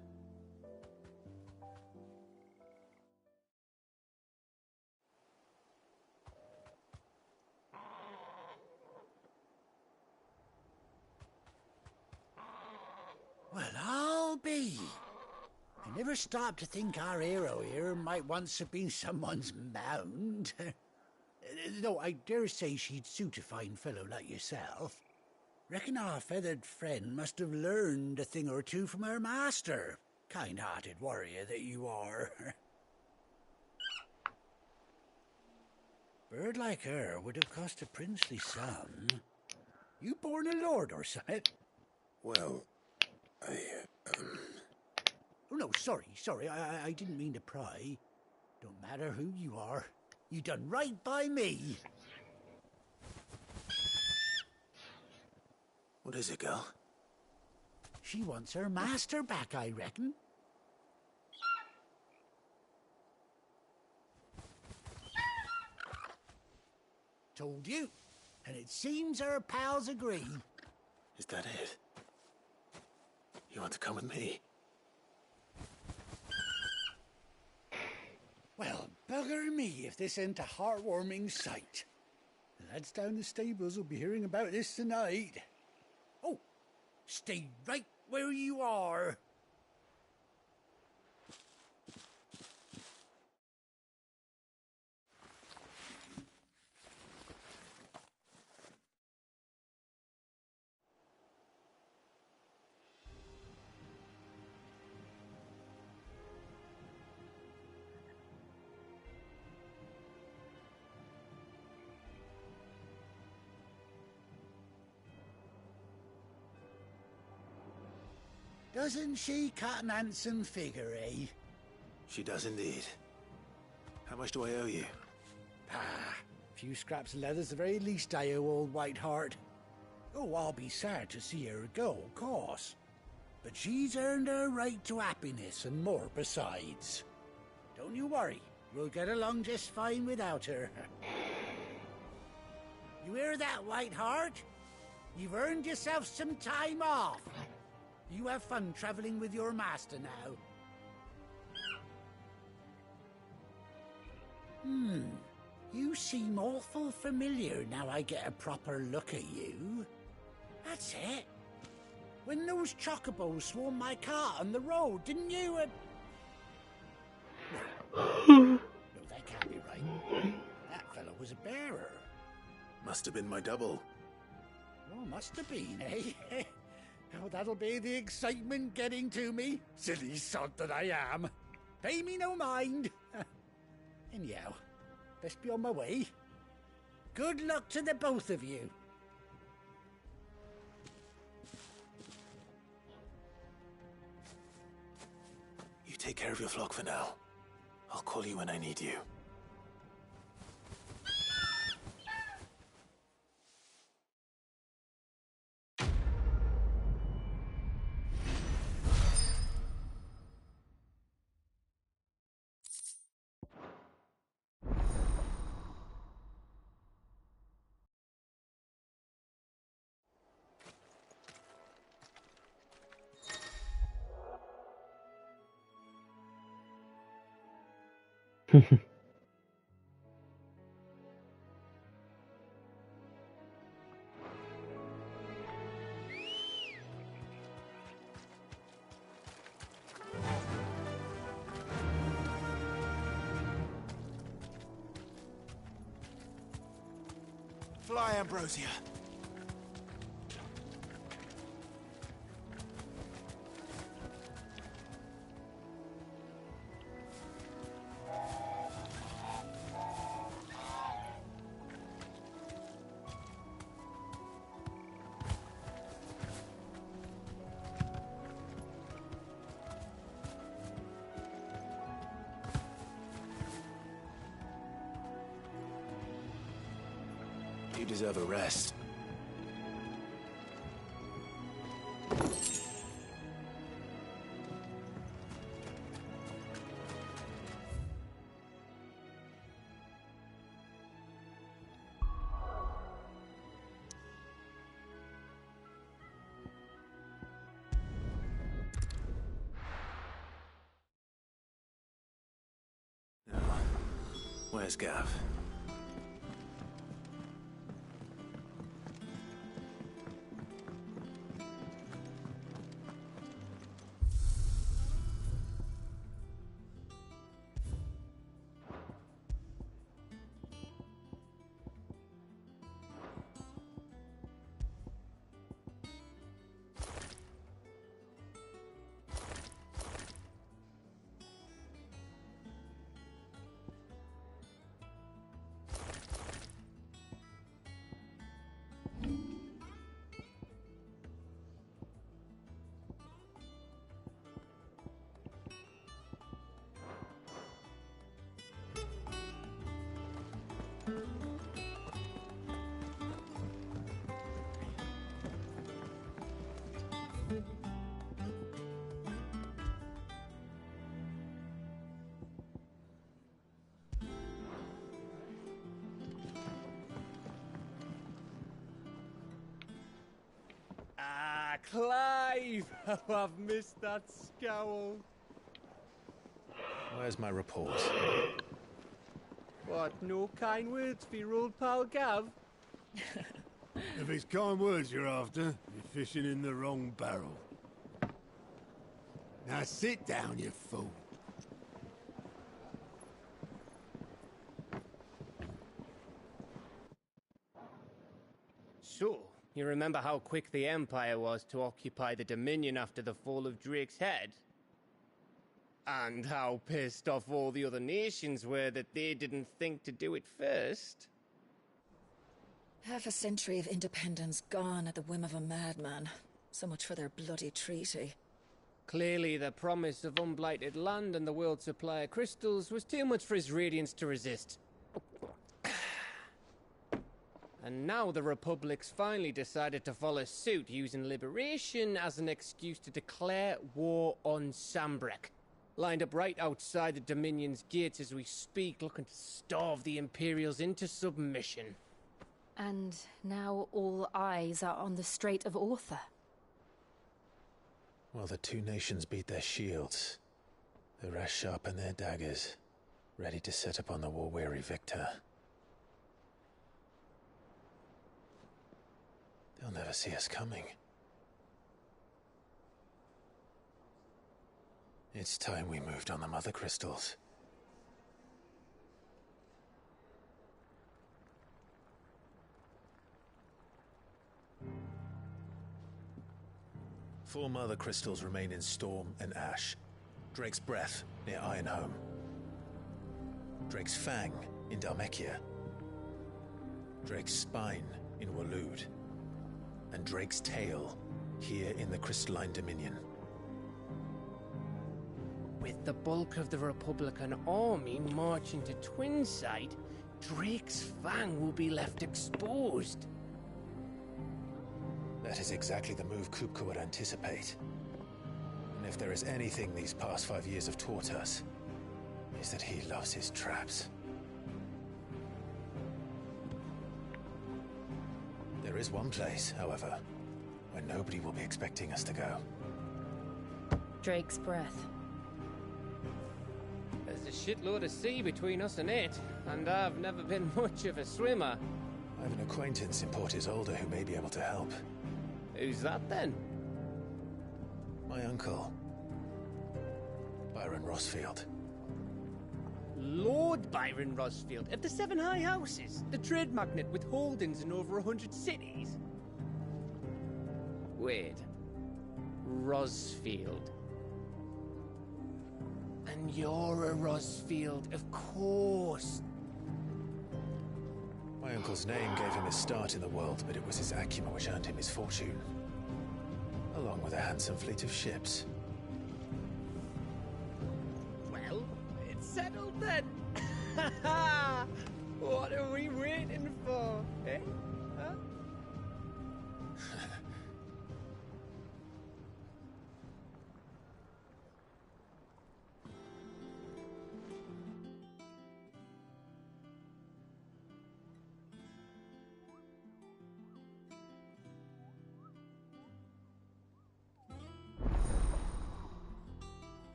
Well, I'll be. I never stopped to think our hero here might once have been someone's mound. Though I dare say she'd suit a fine fellow like yourself. Reckon our feathered friend must have learned a thing or two from her master. Kind-hearted warrior that you are. Bird like her would have cost a princely sum. You born a lord or something? Well, Oh, no, sorry, I didn't mean to pry. Don't matter who you are. You done right by me. What is it, girl? She wants her master back, I reckon. Told you. And it seems her pals agree. Is that it? You want to come with me? Well, bugger me if this ain't a heartwarming sight. The lads down the stables will be hearing about this tonight. Oh, stay right where you are. Doesn't she cut an handsome figure, eh? She does indeed. How much do I owe you? Ah, a few scraps of leather's the very least I owe old Whiteheart. Oh, I'll be sad to see her go, of course. But she's earned her right to happiness and more besides. Don't you worry, we'll get along just fine without her. You hear that, Whiteheart? You've earned yourself some time off. You have fun traveling with your master now. You seem awful familiar now I get a proper look at you. That's it. When those chocobos swarmed my cart on the road, didn't you? No, that can't be right. That fellow was a bearer. Must have been my double. Oh, must have been, eh? Oh, that'll be the excitement getting to me. Silly sod that I am. Pay me no mind. Anyhow, best be on my way. Good luck to the both of you. You take care of your flock for now. I'll call you when I need you. Fly, Ambrosia. You deserve a rest. Now, where's Gav? Ah, Clive! How I've missed that scowl. Where's my report? What, no kind words for your old pal Gav? If it's kind words you're after, you're fishing in the wrong barrel. Now sit down, you fool. So, you remember how quick the Empire was to occupy the Dominion after the fall of Drake's head? And how pissed off all the other nations were that they didn't think to do it first? Half a century of independence gone at the whim of a madman. So much for their bloody treaty. Clearly, the promise of unblighted land and the world's supply of crystals was too much for his radiance to resist. And now the Republic's finally decided to follow suit, using liberation as an excuse to declare war on Sambrek. Lined up right outside the Dominion's gates as we speak, looking to starve the Imperials into submission. And now all eyes are on the Strait of Author. While the two nations beat their shields, the rest sharpen their daggers, ready to set upon the war-weary victor. They'll never see us coming. It's time we moved on the Mother Crystals. Four Mother Crystals remain in Storm and Ash. Drake's Breath near Ironhome. Drake's Fang in Dhalmekia. Drake's Spine in Waloed. And Drake's Tail here in the Crystalline Dominion. With the bulk of the Republican army marching to Twinside, Drake's Fang will be left exposed. That is exactly the move Kupka would anticipate. And if there is anything these past 5 years have taught us, is that he loves his traps. There is one place, however, where nobody will be expecting us to go. Drake's Breath. There's a shitload of sea between us and it, and I've never been much of a swimmer. I have an acquaintance in Port Isolde who may be able to help. Who's that then? My uncle, Byron Rossfield. Lord Byron Rossfield of the Seven High Houses, the trade magnate with holdings in over 100 cities. Wait, Rossfield. And you're a Rossfield, of course. My uncle's name gave him his start in the world, but it was his acumen which earned him his fortune. Along with a handsome fleet of ships. Well, it's settled then. What are we waiting for, eh? Huh?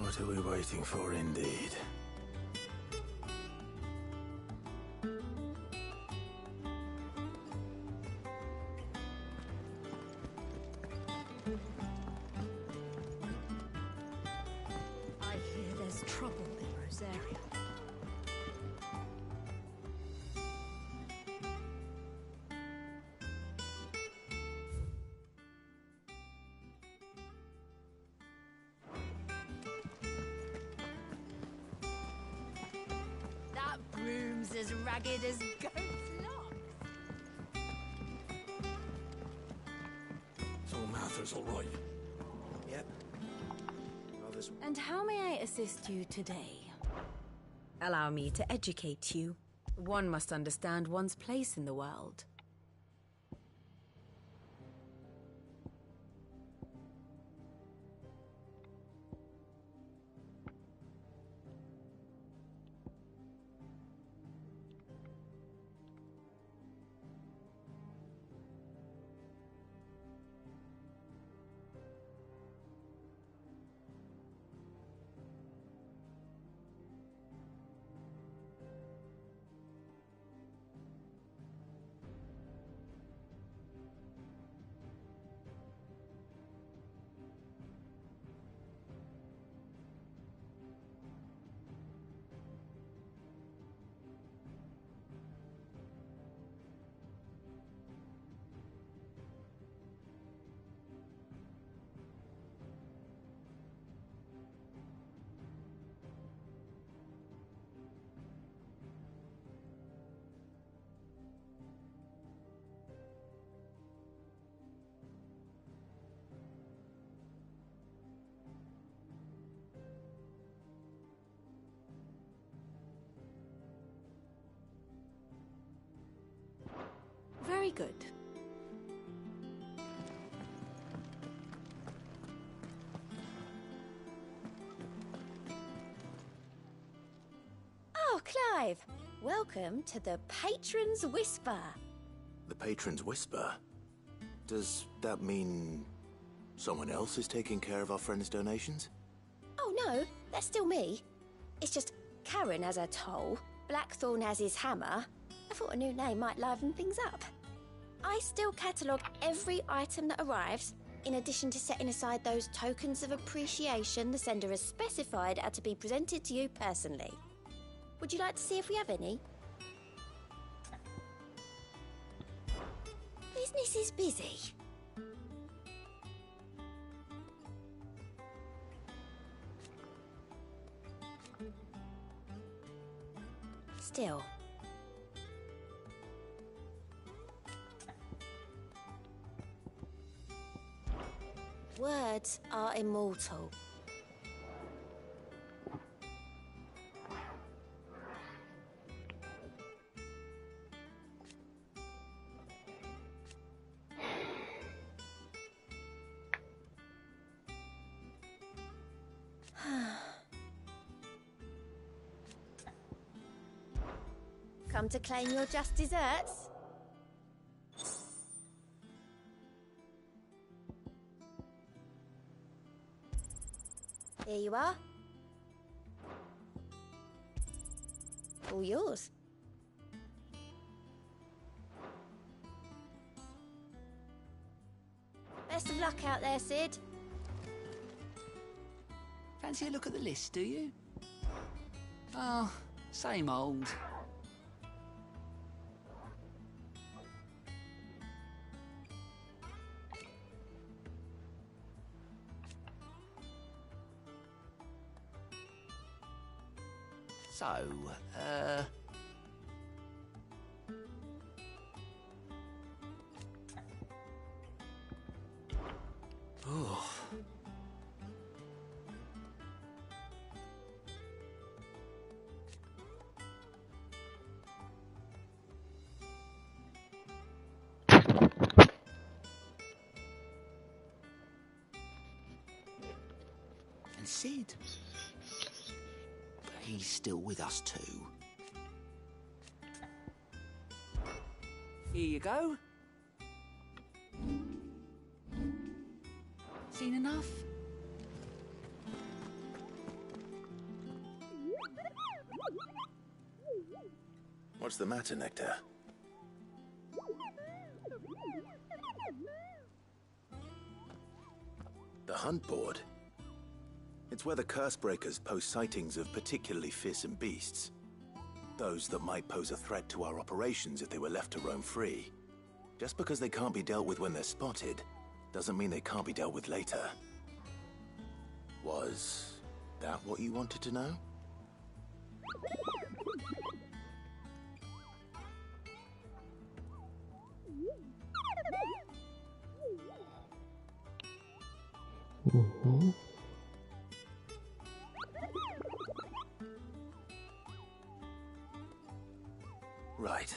What are we waiting for, indeed? I hear there's trouble in Rosaria. as ragged as goat's locks. So Martha's all right. Yep. Well, there's... And how may I assist you today? Allow me to educate you. One must understand one's place in the world. Very good. Oh, Clive! Welcome to the Patron's Whisper. The Patron's Whisper? Does that mean someone else is taking care of our friend's donations? Oh no, that's still me. It's just Karen has her toll, Blackthorn has his hammer. I thought a new name might liven things up. I still catalogue every item that arrives, in addition to setting aside those tokens of appreciation the sender has specified are to be presented to you personally. Would you like to see if we have any? Business is busy. Still. Words are immortal. Come to claim your just desserts? Here you are. All yours. Best of luck out there, Sid. Fancy a look at the list, do you? Oh, same old. So, Oh. and Sid. He's still with us too. Here you go. Seen enough? What's the matter, Nectar? The hunt board? It's where the curse breakers post sightings of particularly fearsome beasts. Those that might pose a threat to our operations if they were left to roam free. Just because they can't be dealt with when they're spotted, doesn't mean they can't be dealt with later. Was that what you wanted to know? Right.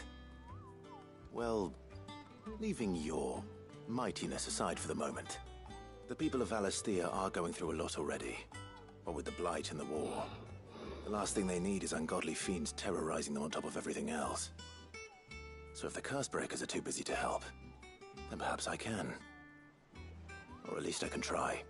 Well, leaving your mightiness aside for the moment, the people of Valisthea are going through a lot already. What with the Blight and the war, the last thing they need is ungodly fiends terrorizing them on top of everything else. So if the Cursebreakers are too busy to help, then perhaps I can. Or at least I can try.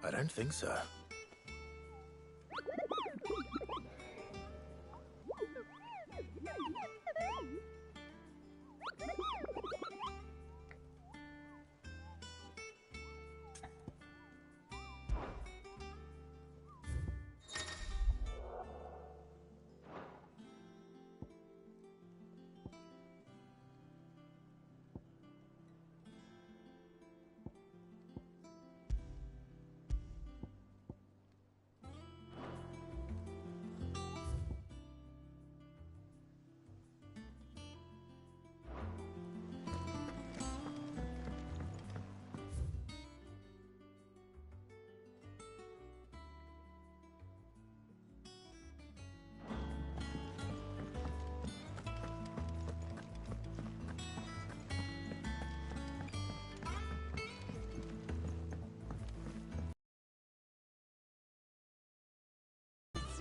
I don't think so.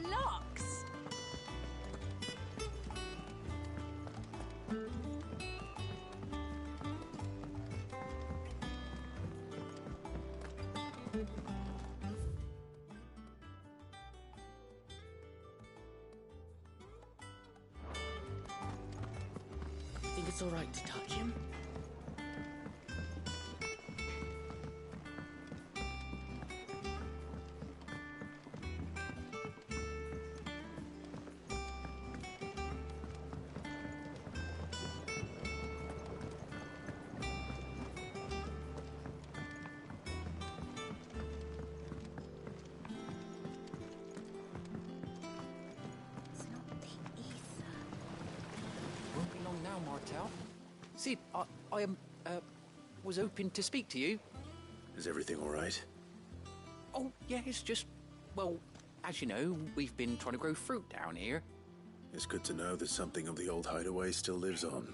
Locks! Think it's all right to touch him? Martel. Sid, I was hoping to speak to you. Is everything all right? Oh, yeah, it's just, well, as you know, we've been trying to grow fruit down here. It's good to know that something of the old hideaway still lives on.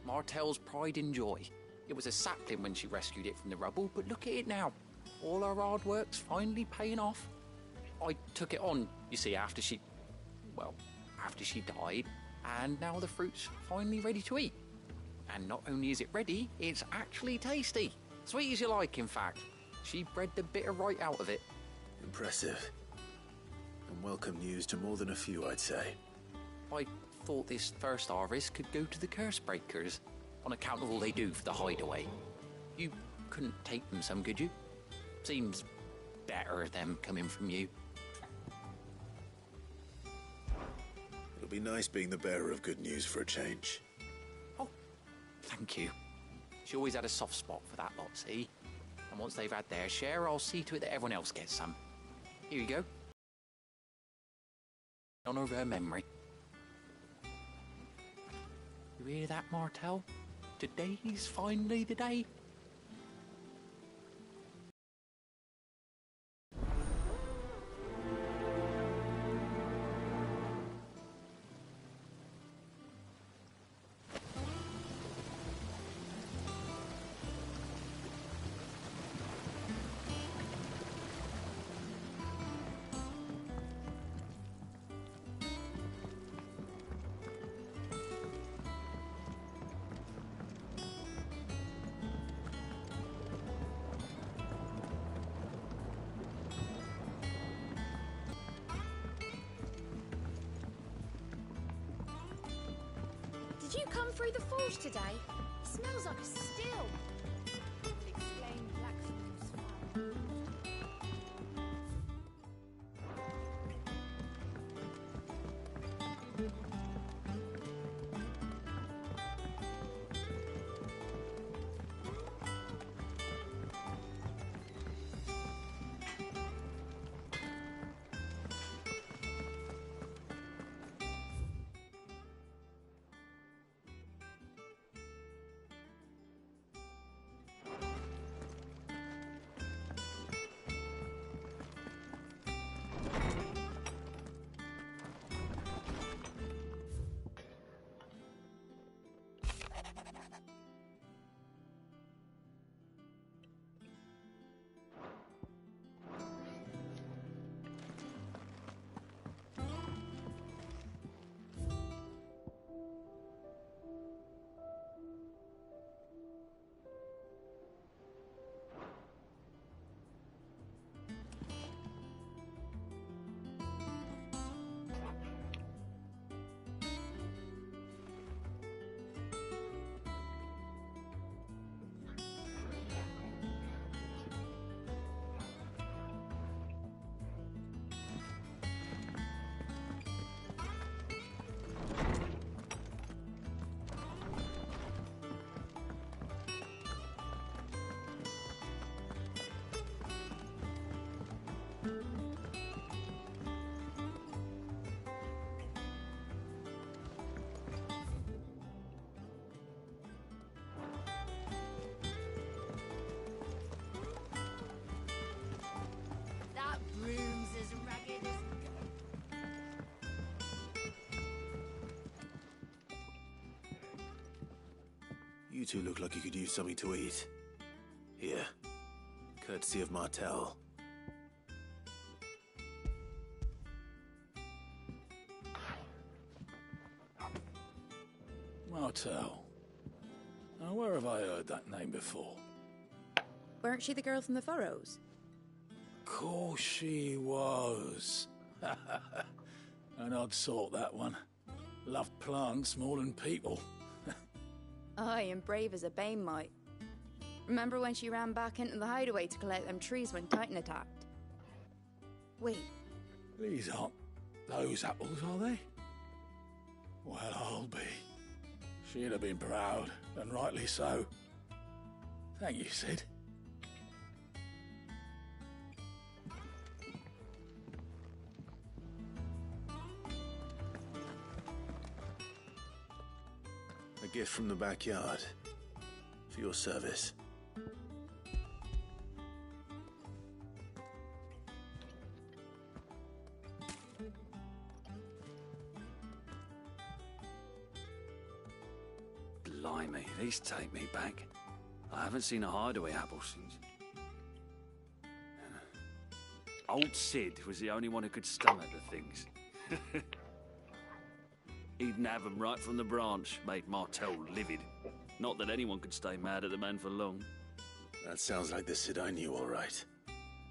Martel's pride and joy. It was a sapling when she rescued it from the rubble, but look at it now. All our hard work's finally paying off. I took it on, you see, after she died, and now the fruit's finally ready to eat. And not only is it ready, it's actually tasty. Sweet as you like, in fact. She bred the bitter right out of it. Impressive. And welcome news to more than a few, I'd say. I thought this first harvest could go to the Cursebreakers, on account of all they do for the hideaway. You couldn't take them some, could you? Seems better them coming from you. It'll be nice being the bearer of good news for a change. Oh, thank you. She always had a soft spot for that lot, see? And once they've had their share, I'll see to it that everyone else gets some. Here you go. In honour of her memory. You hear that, Martel? Today's finally the day. you come through the forge today? It smells like a still. Explain Blackthorn's fire. That broom's as ragged as... You two look like you could use something to eat. Here. Courtesy of Martel. Martel. Now, where have I heard that name before? Weren't she the girl from the Furrows? Course she was. An odd sort, that one. Loved plants more than people. Aye, and brave as a bane might. Remember when she ran back into the hideaway to collect them trees when Titan attacked? Wait. These aren't those apples, are they? Well, I'll be. She'd have been proud, and rightly so. Thank you, Sid. A gift from the backyard. For your service. Blimey, these take me back. I haven't seen a hideaway apple since. Old Sid was the only one who could stomach the things. He'd nab them right from the branch, made Martel livid. Not that anyone could stay mad at the man for long. That sounds like the Sid I knew, all right.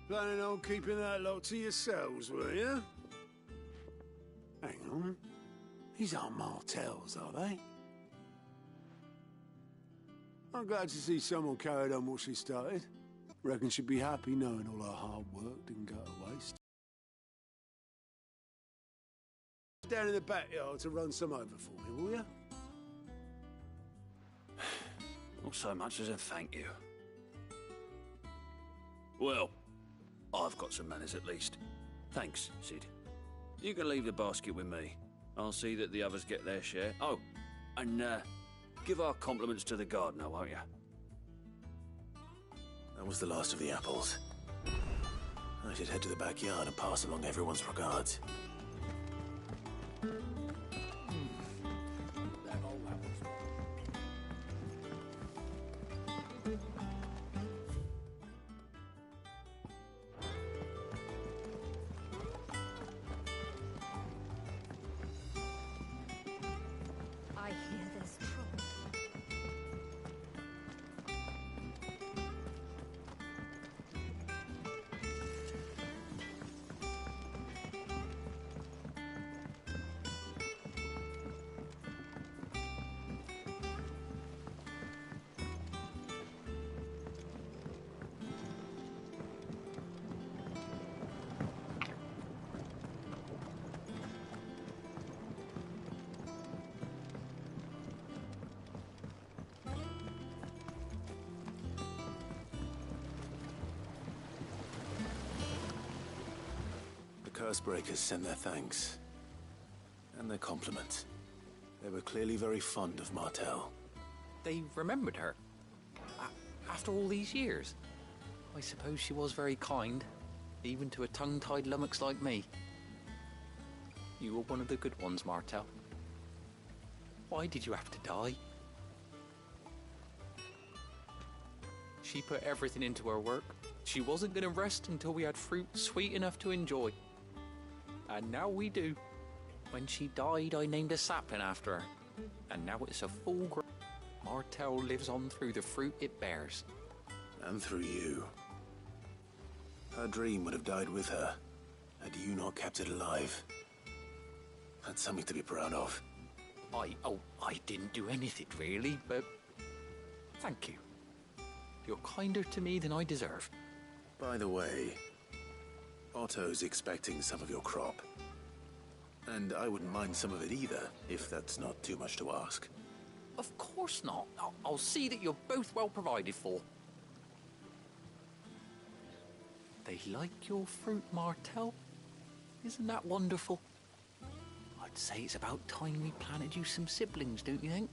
Planning on keeping that lot to yourselves, were you? Hang on. These aren't Martels, are they? I'm glad to see someone carried on what she started. Reckon she'd be happy knowing all her hard work didn't go to waste. Down in the backyard to run some over for me, will you? Not so much as a thank you. Well, I've got some manners at least. Thanks, Sid. You can leave the basket with me. I'll see that the others get their share. Oh, and give our compliments to the gardener, won't you? That was the last of the apples. I should head to the backyard and pass along everyone's regards. I hear there's trouble. Cursebreakers sent their thanks. And their compliments. They were clearly very fond of Martell. They remembered her? After all these years? I suppose she was very kind, even to a tongue-tied lummox like me. You were one of the good ones, Martell. Why did you have to die? She put everything into her work. She wasn't going to rest until we had fruit sweet enough to enjoy. And now we do. When she died, I named a sapling after her. And now it's a full grown. Martell lives on through the fruit it bears. And through you. Her dream would have died with her, had you not kept it alive. That's something to be proud of. I didn't do anything really, but thank you. You're kinder to me than I deserve. By the way, Otto's expecting some of your crop. And I wouldn't mind some of it either, if that's not too much to ask. Of course not. I'll see that you're both well provided for. They like your fruit, Martell. Isn't that wonderful? I'd say it's about time we planted you some siblings, don't you think?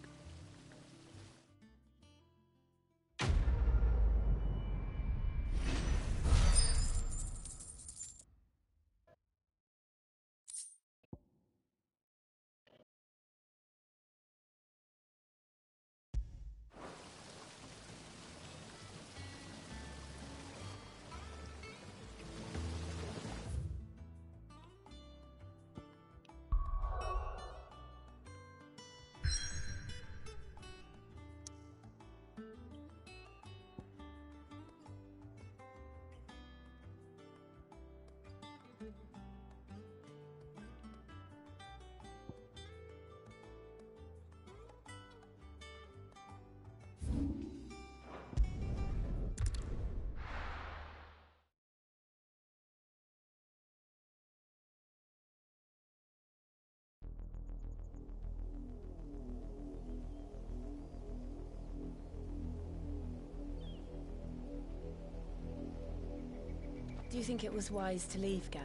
Do you think it was wise to leave, Gav?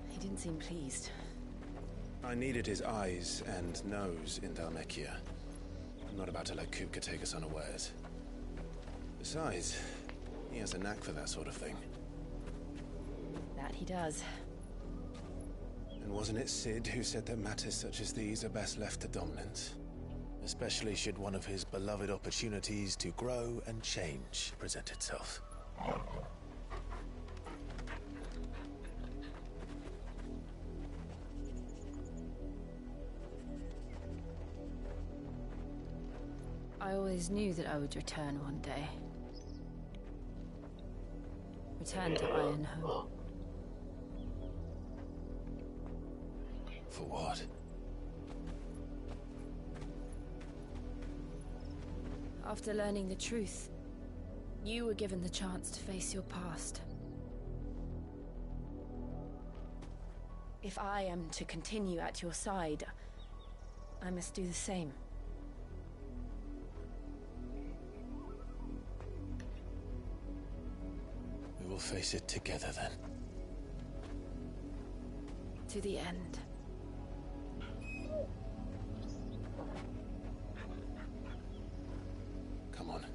He didn't seem pleased. I needed his eyes and nose in Dhalmekia. I'm not about to let Kupka take us unawares. Besides, he has a knack for that sort of thing. That he does. And wasn't it Sid who said that matters such as these are best left to dominance? Especially should one of his beloved opportunities to grow and change present itself. I always knew that I would return one day. Return to Ironhome. For what? After learning the truth, you were given the chance to face your past. If I am to continue at your side, I must do the same. We will face it together then. To the end. Come on.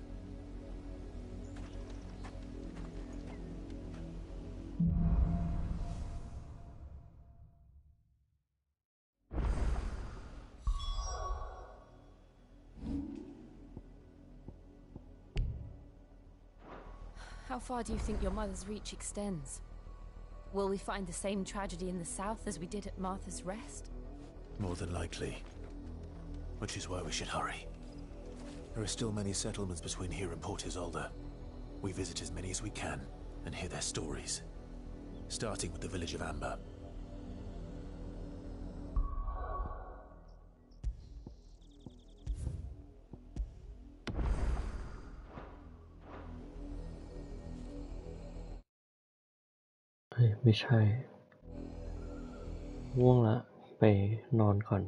How far do you think your mother's reach extends? Will we find the same tragedy in the south as we did at Martha's Rest? More than likely. Which is why we should hurry. There are still many settlements between here and Port Isolde. We visit as many as we can and hear their stories. Starting with the village of Amber.ไม่ใช่ง่วงละไปนอนก่อน